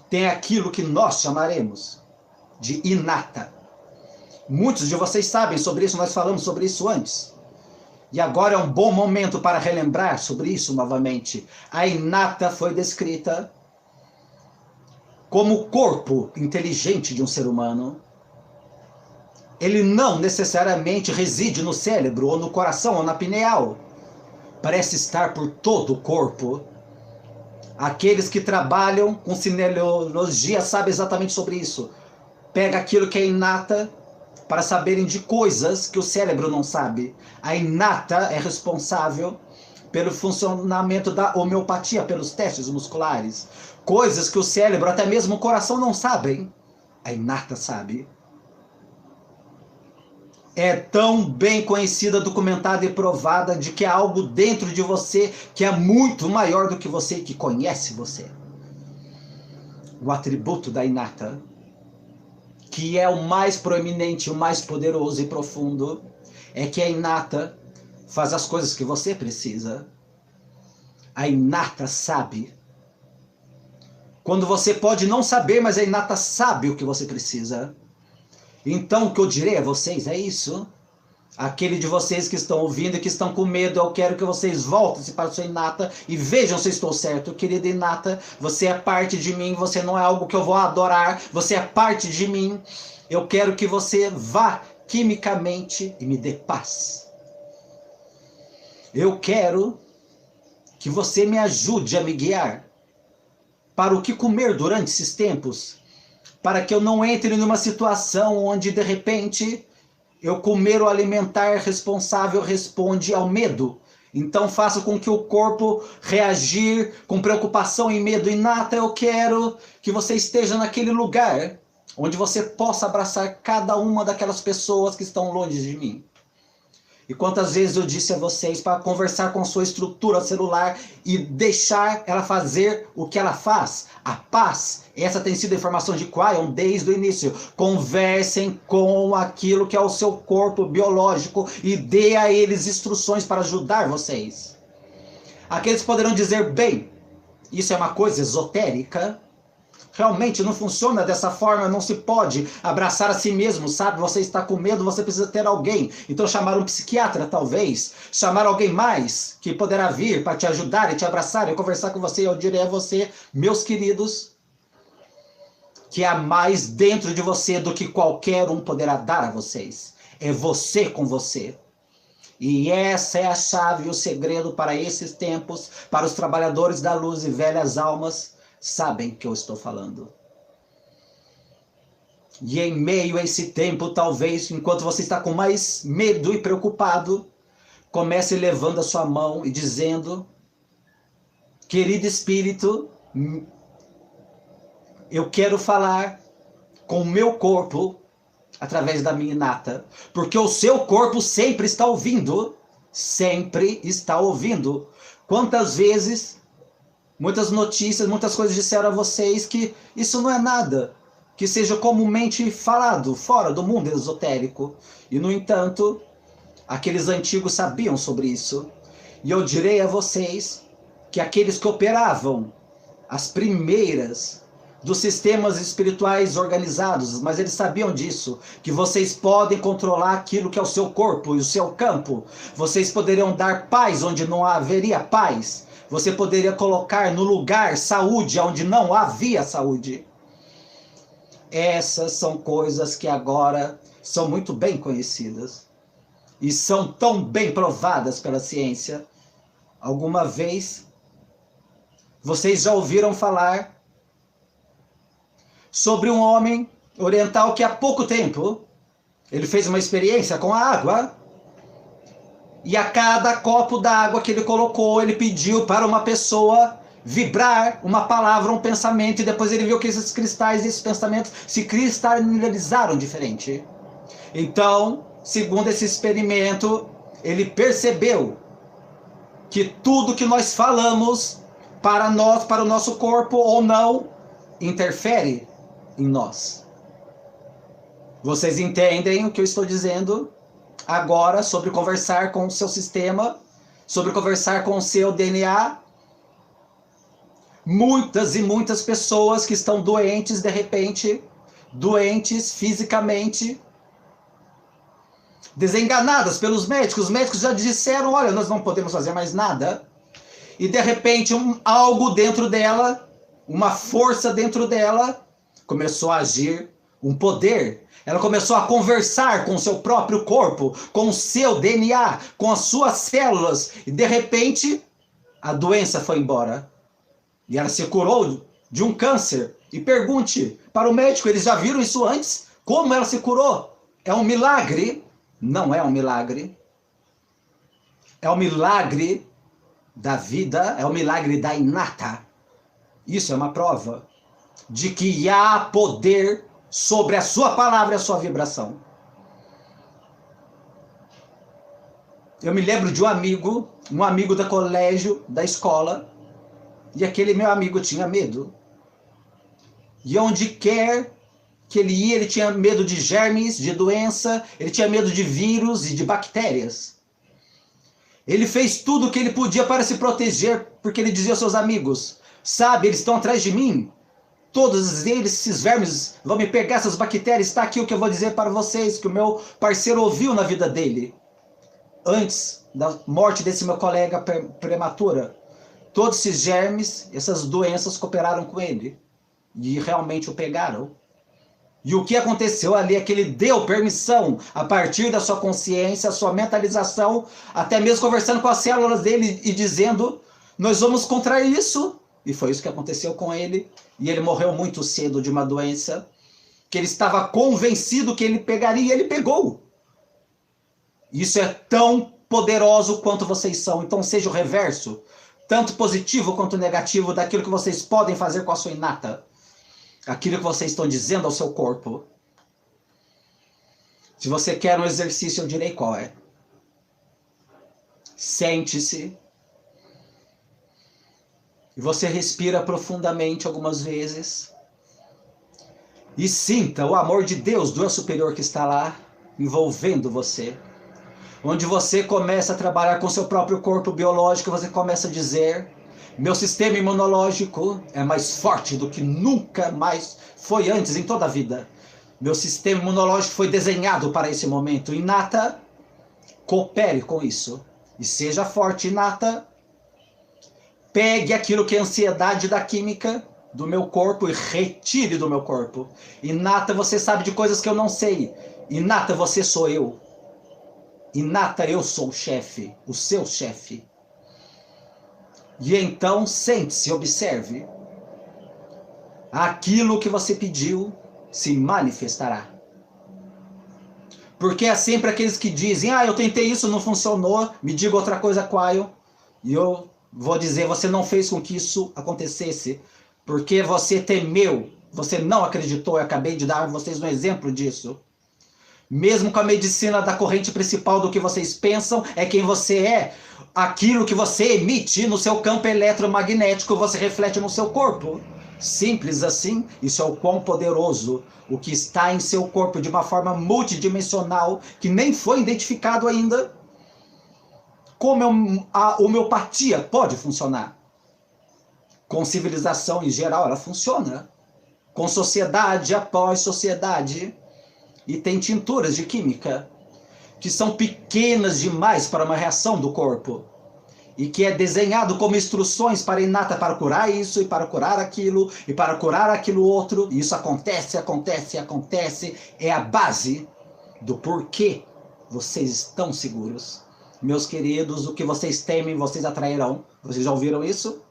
[SPEAKER 1] tem aquilo que nós chamaremos de inata. Muitos de vocês sabem sobre isso, nós falamos sobre isso antes. E agora é um bom momento para relembrar sobre isso novamente. A inata foi descrita como o corpo inteligente de um ser humano. Ele não necessariamente reside no cérebro, ou no coração, ou na pineal. Parece estar por todo o corpo. Aqueles que trabalham com sinologia sabem exatamente sobre isso. Pega aquilo que é inata para saberem de coisas que o cérebro não sabe. A inata é responsável pelo funcionamento da homeopatia, pelos testes musculares. Coisas que o cérebro, até mesmo o coração não sabem. A inata sabe. É tão bem conhecida, documentada e provada de que há algo dentro de você que é muito maior do que você e que conhece você. O atributo da inata, que é o mais proeminente, o mais poderoso e profundo, é que a inata faz as coisas que você precisa. A Inata sabe. Quando você pode não saber, mas a Inata sabe o que você precisa. Então o que eu direi a vocês é isso. Aquele de vocês que estão ouvindo e que estão com medo, eu quero que vocês voltem para a sua Inata e vejam se eu estou certo. Querida Inata, você é parte de mim, você não é algo que eu vou adorar, você é parte de mim. Eu quero que você vá quimicamente e me dê paz. Eu quero que você me ajude a me guiar para o que comer durante esses tempos, para que eu não entre numa situação onde de repente eu comer ou alimentar responsável responde ao medo. Então faça com que o corpo reagir com preocupação e medo. Inata, eu quero que você esteja naquele lugar onde você possa abraçar cada uma daquelas pessoas que estão longe de mim. E quantas vezes eu disse a vocês para conversar com sua estrutura celular e deixar ela fazer o que ela faz? A paz. Essa tem sido a informação de Quion desde o início. Conversem com aquilo que é o seu corpo biológico e dê a eles instruções para ajudar vocês. Aqueles poderão dizer, bem, isso é uma coisa esotérica. Realmente não funciona dessa forma, não se pode abraçar a si mesmo, sabe? Você está com medo, você precisa ter alguém. Então chamar um psiquiatra, talvez. Chamar alguém mais que poderá vir para te ajudar e te abraçar e conversar com você. Eu direi a você, meus queridos, que há mais dentro de você do que qualquer um poderá dar a vocês. É você com você. E essa é a chave e o segredo para esses tempos, para os trabalhadores da luz e velhas almas, sabem que eu estou falando. E em meio a esse tempo, talvez, enquanto você está com mais medo e preocupado, comece levando a sua mão e dizendo, querido Espírito, eu quero falar com o meu corpo através da minha Inata, porque o seu corpo sempre está ouvindo, sempre está ouvindo. Quantas vezes, muitas notícias, muitas coisas disseram a vocês que isso não é nada, que seja comumente falado fora do mundo esotérico. E no entanto, aqueles antigos sabiam sobre isso. E eu direi a vocês que aqueles que operavam as primeiras dos sistemas espirituais organizados, mas eles sabiam disso, que vocês podem controlar aquilo que é o seu corpo e o seu campo. Vocês poderiam dar paz onde não haveria paz. Você poderia colocar no lugar saúde onde não havia saúde. Essas são coisas que agora são muito bem conhecidas e são tão bem provadas pela ciência. Alguma vez vocês já ouviram falar sobre um homem oriental que há pouco tempo ele fez uma experiência com a água? E a cada copo d'água que ele colocou, ele pediu para uma pessoa vibrar uma palavra, um pensamento, e depois ele viu que esses cristais, esses pensamentos se cristalizaram diferente. Então, segundo esse experimento, ele percebeu que tudo que nós falamos para nós, para o nosso corpo ou não, interfere em nós. Vocês entendem o que eu estou dizendo agora sobre conversar com o seu sistema, sobre conversar com o seu DNA? Muitas e muitas pessoas que estão doentes, de repente, doentes fisicamente, desenganadas pelos médicos. Os médicos já disseram, olha, nós não podemos fazer mais nada. E de repente algo dentro dela, uma força dentro dela, começou a agir, um poder. Ela começou a conversar com o seu próprio corpo, com o seu DNA, com as suas células. E de repente, a doença foi embora. E ela se curou de um câncer. E pergunte para o médico, eles já viram isso antes? Como ela se curou? É um milagre? Não é um milagre. É um milagre da vida, é um milagre da Inata. Isso é uma prova de que há poder sobre a sua palavra e a sua vibração. Eu me lembro de um amigo do colégio, da escola, e aquele meu amigo tinha medo. E onde quer que ele ia, ele tinha medo de germes, de doença, ele tinha medo de vírus e de bactérias. Ele fez tudo o que ele podia para se proteger, porque ele dizia aos seus amigos, sabe, eles estão atrás de mim. Todos eles, esses vermes, vão me pegar, essas bactérias. Está aqui o que eu vou dizer para vocês, que o meu parceiro ouviu na vida dele. Antes da morte desse meu colega prematura, todos esses germes, essas doenças cooperaram com ele. E realmente o pegaram. E o que aconteceu ali é que ele deu permissão, a partir da sua consciência, a sua mentalização, até mesmo conversando com as células dele e dizendo, nós vamos contra isso. E foi isso que aconteceu com ele. E ele morreu muito cedo de uma doença que ele estava convencido que ele pegaria e ele pegou. Isso é tão poderoso quanto vocês são. Então seja o reverso, tanto positivo quanto negativo, daquilo que vocês podem fazer com a sua inata. Aquilo que vocês estão dizendo ao seu corpo. Se você quer um exercício, eu direi qual é. Sente-se. E você respira profundamente algumas vezes. E sinta o amor de Deus, do eu superior que está lá, envolvendo você. Onde você começa a trabalhar com seu próprio corpo biológico, você começa a dizer... Meu sistema imunológico é mais forte do que nunca mais foi antes em toda a vida. Meu sistema imunológico foi desenhado para esse momento. Inata, coopere com isso. E seja forte, Inata. Pegue aquilo que é ansiedade da química do meu corpo e retire do meu corpo. Inata, você sabe de coisas que eu não sei. Inata, você sou eu. Inata, eu sou o chefe, o seu chefe. E então sente-se, observe. Aquilo que você pediu se manifestará. Porque é sempre aqueles que dizem, eu tentei isso, não funcionou, me diga outra coisa, Quaio. E eu vou dizer, você não fez com que isso acontecesse, porque você temeu, você não acreditou, eu acabei de dar a vocês um exemplo disso. Mesmo com a medicina da corrente principal do que vocês pensam, é quem você é. Aquilo que você emite no seu campo eletromagnético, você reflete no seu corpo. Simples assim, isso é o quão poderoso. O que está em seu corpo de uma forma multidimensional, que nem foi identificado ainda. Como a homeopatia pode funcionar? Com civilização em geral, ela funciona. Com sociedade após sociedade. E tem tinturas de química que são pequenas demais para uma reação do corpo. E que é desenhado como instruções para a inata, para curar isso, e para curar aquilo, e para curar aquilo outro. E isso acontece, acontece, acontece. É a base do porquê vocês estão seguros. Meus queridos, o que vocês temem, vocês atrairão. Vocês já ouviram isso?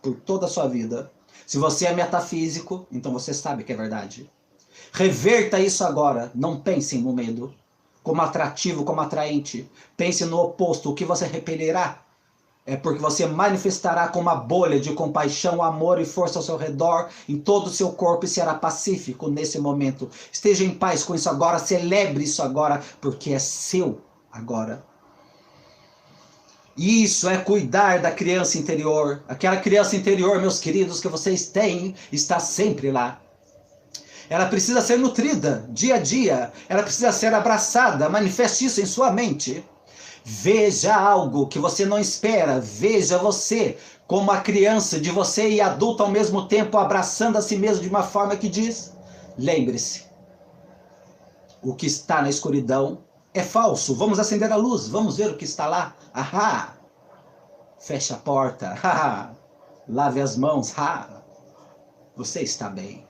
[SPEAKER 1] Por toda a sua vida. Se você é metafísico, então você sabe que é verdade. Reverta isso agora. Não pense no medo como atrativo, como atraente. Pense no oposto. O que você repelirá é porque você manifestará com uma bolha de compaixão, amor e força ao seu redor, em todo o seu corpo, e será pacífico nesse momento. Esteja em paz com isso agora. Celebre isso agora, porque é seu agora. Isso é cuidar da criança interior. Aquela criança interior, meus queridos, que vocês têm, está sempre lá. Ela precisa ser nutrida, dia a dia. Ela precisa ser abraçada. Manifeste isso em sua mente. Veja algo que você não espera. Veja você como a criança de você e adulto ao mesmo tempo, abraçando a si mesmo de uma forma que diz, lembre-se, o que está na escuridão é falso. Vamos acender a luz. Vamos ver o que está lá. Ahá! Feche a porta. Haha! Lave as mãos. Ha! Você está bem.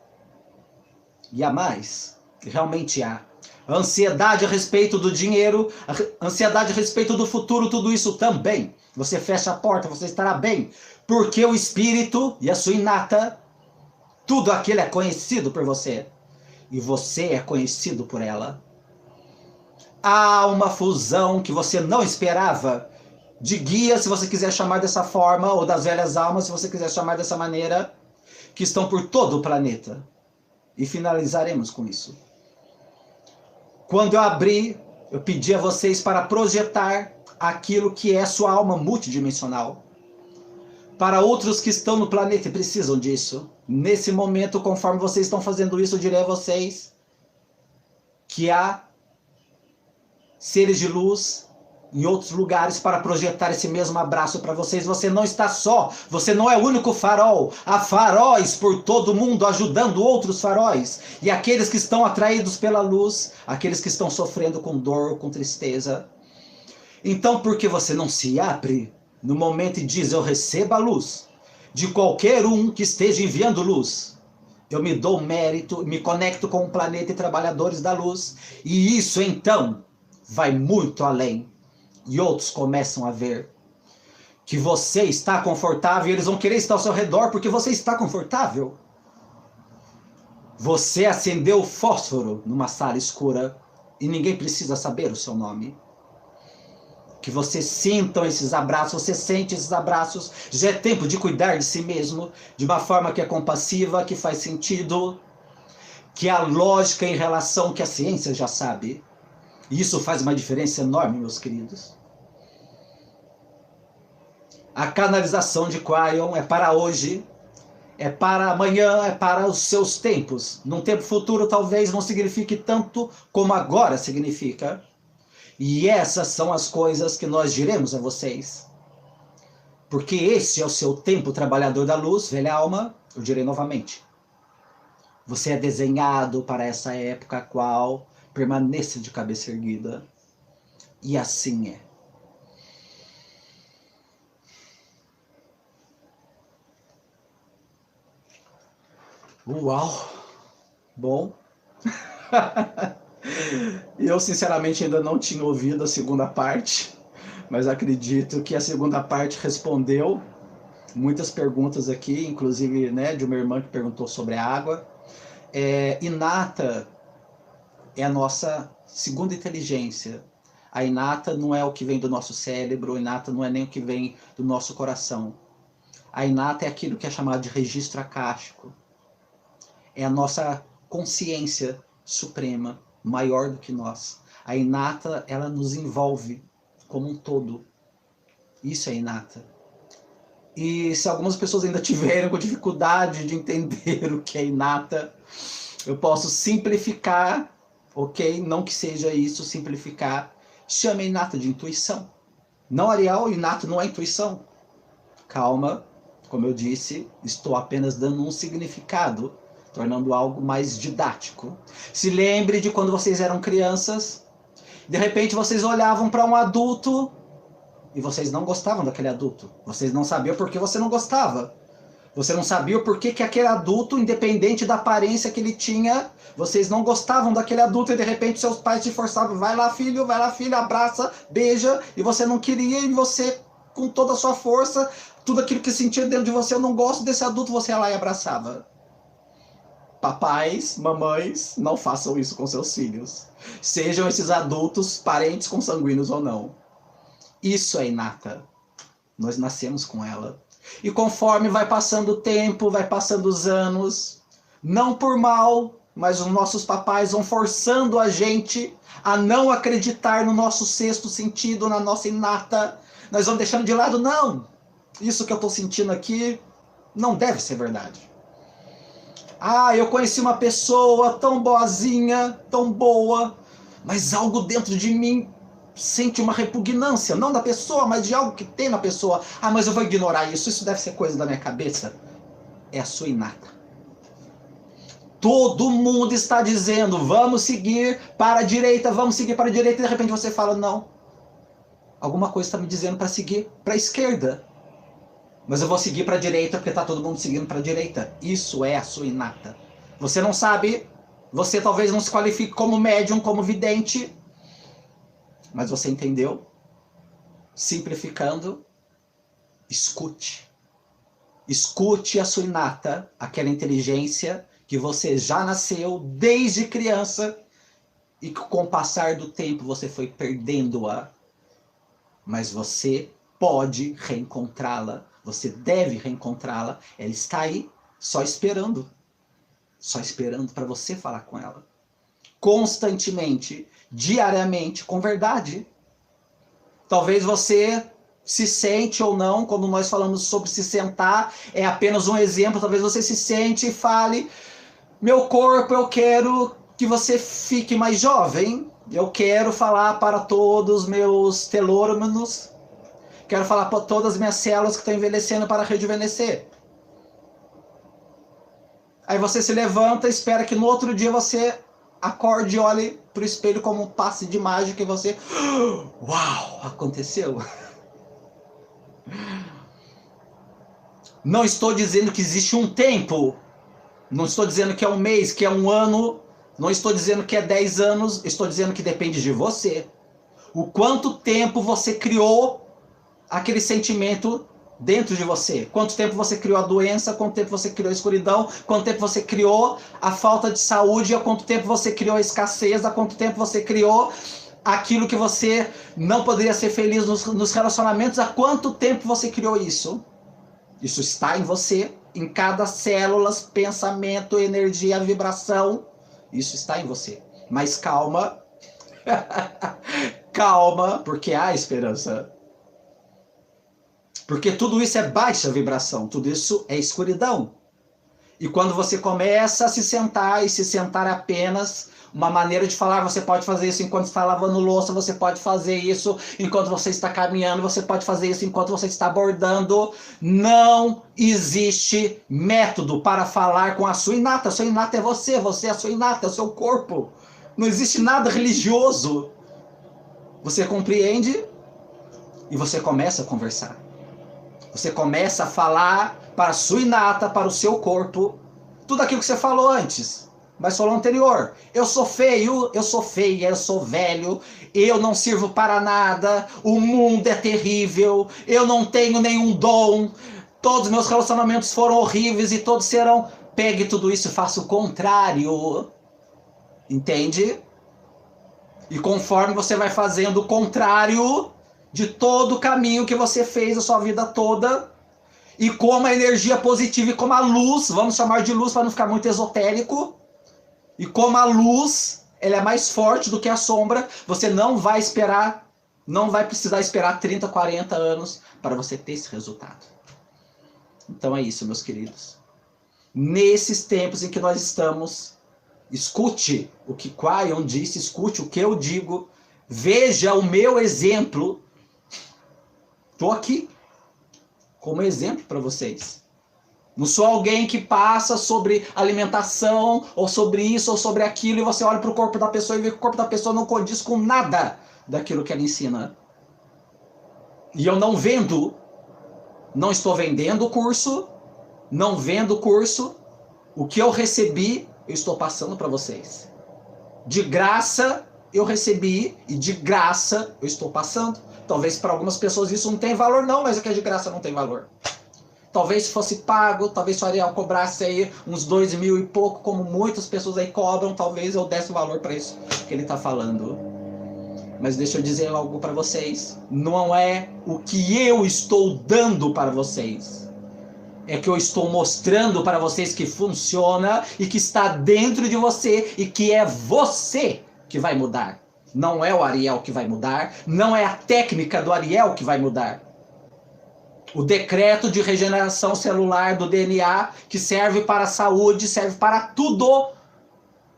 [SPEAKER 1] E há mais, realmente há. Ansiedade a respeito do dinheiro, ansiedade a respeito do futuro, tudo isso também. Você fecha a porta, você estará bem. Porque o espírito e a sua inata, tudo aquilo é conhecido por você. E você é conhecido por ela. Há uma fusão que você não esperava, de guias, se você quiser chamar dessa forma, ou das velhas almas, se você quiser chamar dessa maneira, que estão por todo o planeta. E finalizaremos com isso. Quando eu abri, eu pedi a vocês para projetar aquilo que é sua alma multidimensional. Para outros que estão no planeta e precisam disso. Nesse momento, conforme vocês estão fazendo isso, eu direi a vocês que há seres de luz em outros lugares para projetar esse mesmo abraço para vocês. Você não está só, você não é o único farol. Há faróis por todo o mundo ajudando outros faróis. E aqueles que estão atraídos pela luz, aqueles que estão sofrendo com dor, com tristeza. Então, por que você não se abre no momento e diz: eu recebo a luz de qualquer um que esteja enviando luz? Eu me dou mérito, me conecto com o planeta e trabalhadores da luz. E isso, então, vai muito além. E outros começam a ver que você está confortável e eles vão querer estar ao seu redor porque você está confortável. Você acendeu o fósforo numa sala escura e ninguém precisa saber o seu nome. Que você sintam esses abraços, você sente esses abraços. Já é tempo de cuidar de si mesmo de uma forma que é compassiva, que faz sentido, que é a lógica em relação que a ciência já sabe. E isso faz uma diferença enorme, meus queridos. A canalização de Quaion é para hoje, é para amanhã, é para os seus tempos. Num tempo futuro talvez não signifique tanto como agora significa. E essas são as coisas que nós diremos a vocês. Porque esse é o seu tempo, trabalhador da luz, velha alma. Eu direi novamente. Você é desenhado para essa época a qual permaneça de cabeça erguida. E assim é. Uau! Bom. Eu, sinceramente, ainda não tinha ouvido a segunda parte, mas acredito que a segunda parte respondeu muitas perguntas aqui, inclusive, né, de uma irmã que perguntou sobre a água. Inata é a nossa segunda inteligência. A inata não é o que vem do nosso cérebro, a inata não é nem o que vem do nosso coração. A inata é aquilo que é chamado de registro acástico. É a nossa consciência suprema, maior do que nós. A inata, ela nos envolve como um todo. Isso é inata. E se algumas pessoas ainda tiverem com dificuldade de entender o que é inata, eu posso simplificar, ok? Não que seja isso, simplificar. Chame a inata de intuição. Não, Ariel, inato não é intuição. Calma, como eu disse, estou apenas dando um significado, tornando algo mais didático. Se lembre de quando vocês eram crianças, de repente vocês olhavam para um adulto e vocês não gostavam daquele adulto. Vocês não sabiam por que você não gostava. Você não sabia o porquê que aquele adulto, independente da aparência que ele tinha, vocês não gostavam daquele adulto e de repente seus pais te forçavam: vai lá filho, abraça, beija, e você não queria e você, com toda a sua força, tudo aquilo que sentia dentro de você: eu não gosto desse adulto, você ia lá e abraçava. Papais, mamães, não façam isso com seus filhos. Sejam esses adultos parentes consanguíneos ou não. Isso é inata. Nós nascemos com ela. E conforme vai passando o tempo, vai passando os anos, não por mal, mas os nossos papais vão forçando a gente a não acreditar no nosso sexto sentido, na nossa inata. Nós vamos deixando de lado: não, isso que eu estou sentindo aqui não deve ser verdade. Ah, eu conheci uma pessoa tão boazinha, tão boa, mas algo dentro de mim sente uma repugnância, não da pessoa, mas de algo que tem na pessoa. Ah, mas eu vou ignorar isso, isso deve ser coisa da minha cabeça. É a sua inata. Todo mundo está dizendo: vamos seguir para a direita, vamos seguir para a direita, e de repente você fala: não, alguma coisa está me dizendo para seguir para a esquerda. Mas eu vou seguir para a direita porque está todo mundo seguindo para a direita. Isso é a sua inata. Você não sabe, você talvez não se qualifique como médium, como vidente, mas você entendeu? Simplificando, escute. Escute a sua inata, aquela inteligência que você já nasceu desde criança e que com o passar do tempo você foi perdendo-a. Mas você pode reencontrá-la. Você deve reencontrá-la. Ela está aí, só esperando. Só esperando para você falar com ela. Constantemente, diariamente, com verdade. Talvez você se sente ou não, quando nós falamos sobre se sentar, é apenas um exemplo. Talvez você se sente e fale: meu corpo, eu quero que você fique mais jovem. Eu quero falar para todos os meus telômeros, quero falar para todas as minhas células que estão envelhecendo para rejuvenescer. Aí você se levanta, espera que no outro dia você acorde e olhe para o espelho como um passe de mágica e você... Uau, aconteceu. Não estou dizendo que existe um tempo. Não estou dizendo que é um mês, que é um ano. Não estou dizendo que é 10 anos. Estou dizendo que depende de você. O quanto tempo você criou aquele sentimento dentro de você. Quanto tempo você criou a doença, quanto tempo você criou a escuridão, quanto tempo você criou a falta de saúde, há quanto tempo você criou a escassez, há quanto tempo você criou aquilo que você não poderia ser feliz nos relacionamentos, há quanto tempo você criou isso. Isso está em você, em cada célula, pensamento, energia, vibração. Isso está em você. Mas calma. Calma, porque há esperança. Porque tudo isso é baixa vibração, tudo isso é escuridão. E quando você começa a se sentar, e se sentar apenas uma maneira de falar, você pode fazer isso enquanto está lavando louça, você pode fazer isso enquanto você está caminhando, você pode fazer isso enquanto você está bordando. Não existe método para falar com a sua inata. A sua inata é você, você é a sua inata, é o seu corpo. Não existe nada religioso. Você compreende? E você começa a conversar. Você começa a falar para a sua inata, para o seu corpo, tudo aquilo que você falou antes, mas falou anterior. Eu sou feio, eu sou feia, eu sou velho, eu não sirvo para nada, o mundo é terrível, eu não tenho nenhum dom, todos os meus relacionamentos foram horríveis e todos serão... Pegue tudo isso e faça o contrário. Entende? E conforme você vai fazendo o contrário de todo o caminho que você fez a sua vida toda, e como a energia positiva e como a luz, vamos chamar de luz para não ficar muito esotérico, e como a luz, ela é mais forte do que a sombra, você não vai esperar, não vai precisar esperar 30, 40 anos para você ter esse resultado. Então é isso, meus queridos. Nesses tempos em que nós estamos, escute o que Kwaion disse, escute o que eu digo, veja o meu exemplo. Estou aqui como exemplo para vocês. Não sou alguém que passa sobre alimentação, ou sobre isso, ou sobre aquilo, e você olha para o corpo da pessoa e vê que o corpo da pessoa não condiz com nada daquilo que ela ensina. E eu não vendo, não estou vendendo o curso, não vendo o curso, o que eu recebi, eu estou passando para vocês. De graça eu recebi, e de graça eu estou passando. Talvez para algumas pessoas isso não tem valor, não, mas o que é de graça não tem valor. Talvez se fosse pago, talvez se o Ariel cobrasse aí uns 2.000 e pouco, como muitas pessoas aí cobram, talvez eu desse valor para isso que ele está falando. Mas deixa eu dizer algo para vocês. Não é o que eu estou dando para vocês. É que eu estou mostrando para vocês que funciona e que está dentro de você e que é você que vai mudar. Não é o Ariel que vai mudar, não é a técnica do Ariel que vai mudar. O decreto de regeneração celular do DNA, que serve para a saúde, serve para tudo,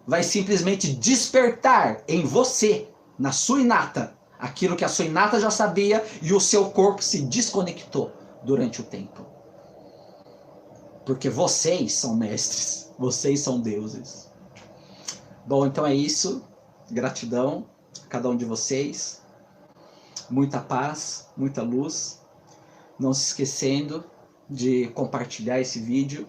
[SPEAKER 1] vai simplesmente despertar em você, na sua inata, aquilo que a sua inata já sabia e o seu corpo se desconectou durante o tempo. Porque vocês são mestres, vocês são deuses. Bom, então é isso. Gratidão a cada um de vocês. Muita paz, muita luz. Não se esquecendo de compartilhar esse vídeo,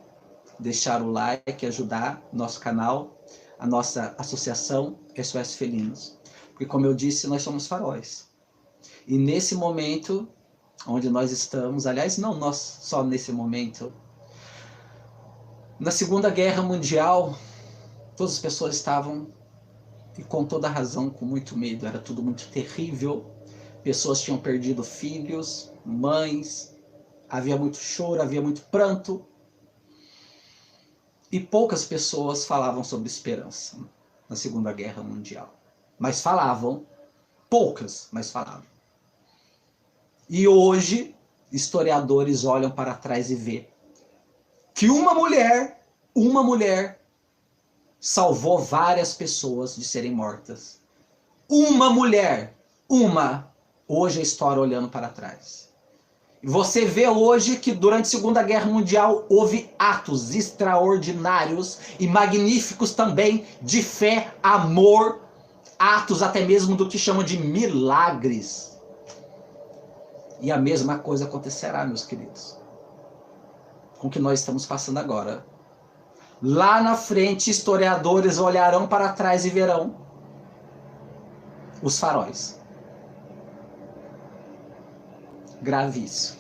[SPEAKER 1] deixar o like, ajudar nosso canal, a nossa associação SOS Felinos. Porque, como eu disse, nós somos faróis. E nesse momento onde nós estamos, aliás, não nós só nesse momento, na Segunda Guerra Mundial, todas as pessoas estavam, e com toda razão, com muito medo. Era tudo muito terrível. Pessoas tinham perdido filhos, mães, havia muito choro, havia muito pranto. E poucas pessoas falavam sobre esperança na Segunda Guerra Mundial. Mas falavam, poucas, mas falavam. E hoje, historiadores olham para trás e vê que uma mulher salvou várias pessoas de serem mortas. Uma mulher, uma, hoje a história olhando para trás. Você vê hoje que durante a Segunda Guerra Mundial houve atos extraordinários e magníficos também de fé, amor, atos até mesmo do que chamam de milagres. E a mesma coisa acontecerá, meus queridos, com o que nós estamos passando agora. Lá na frente, historiadores olharão para trás e verão os faróis. Grave isso.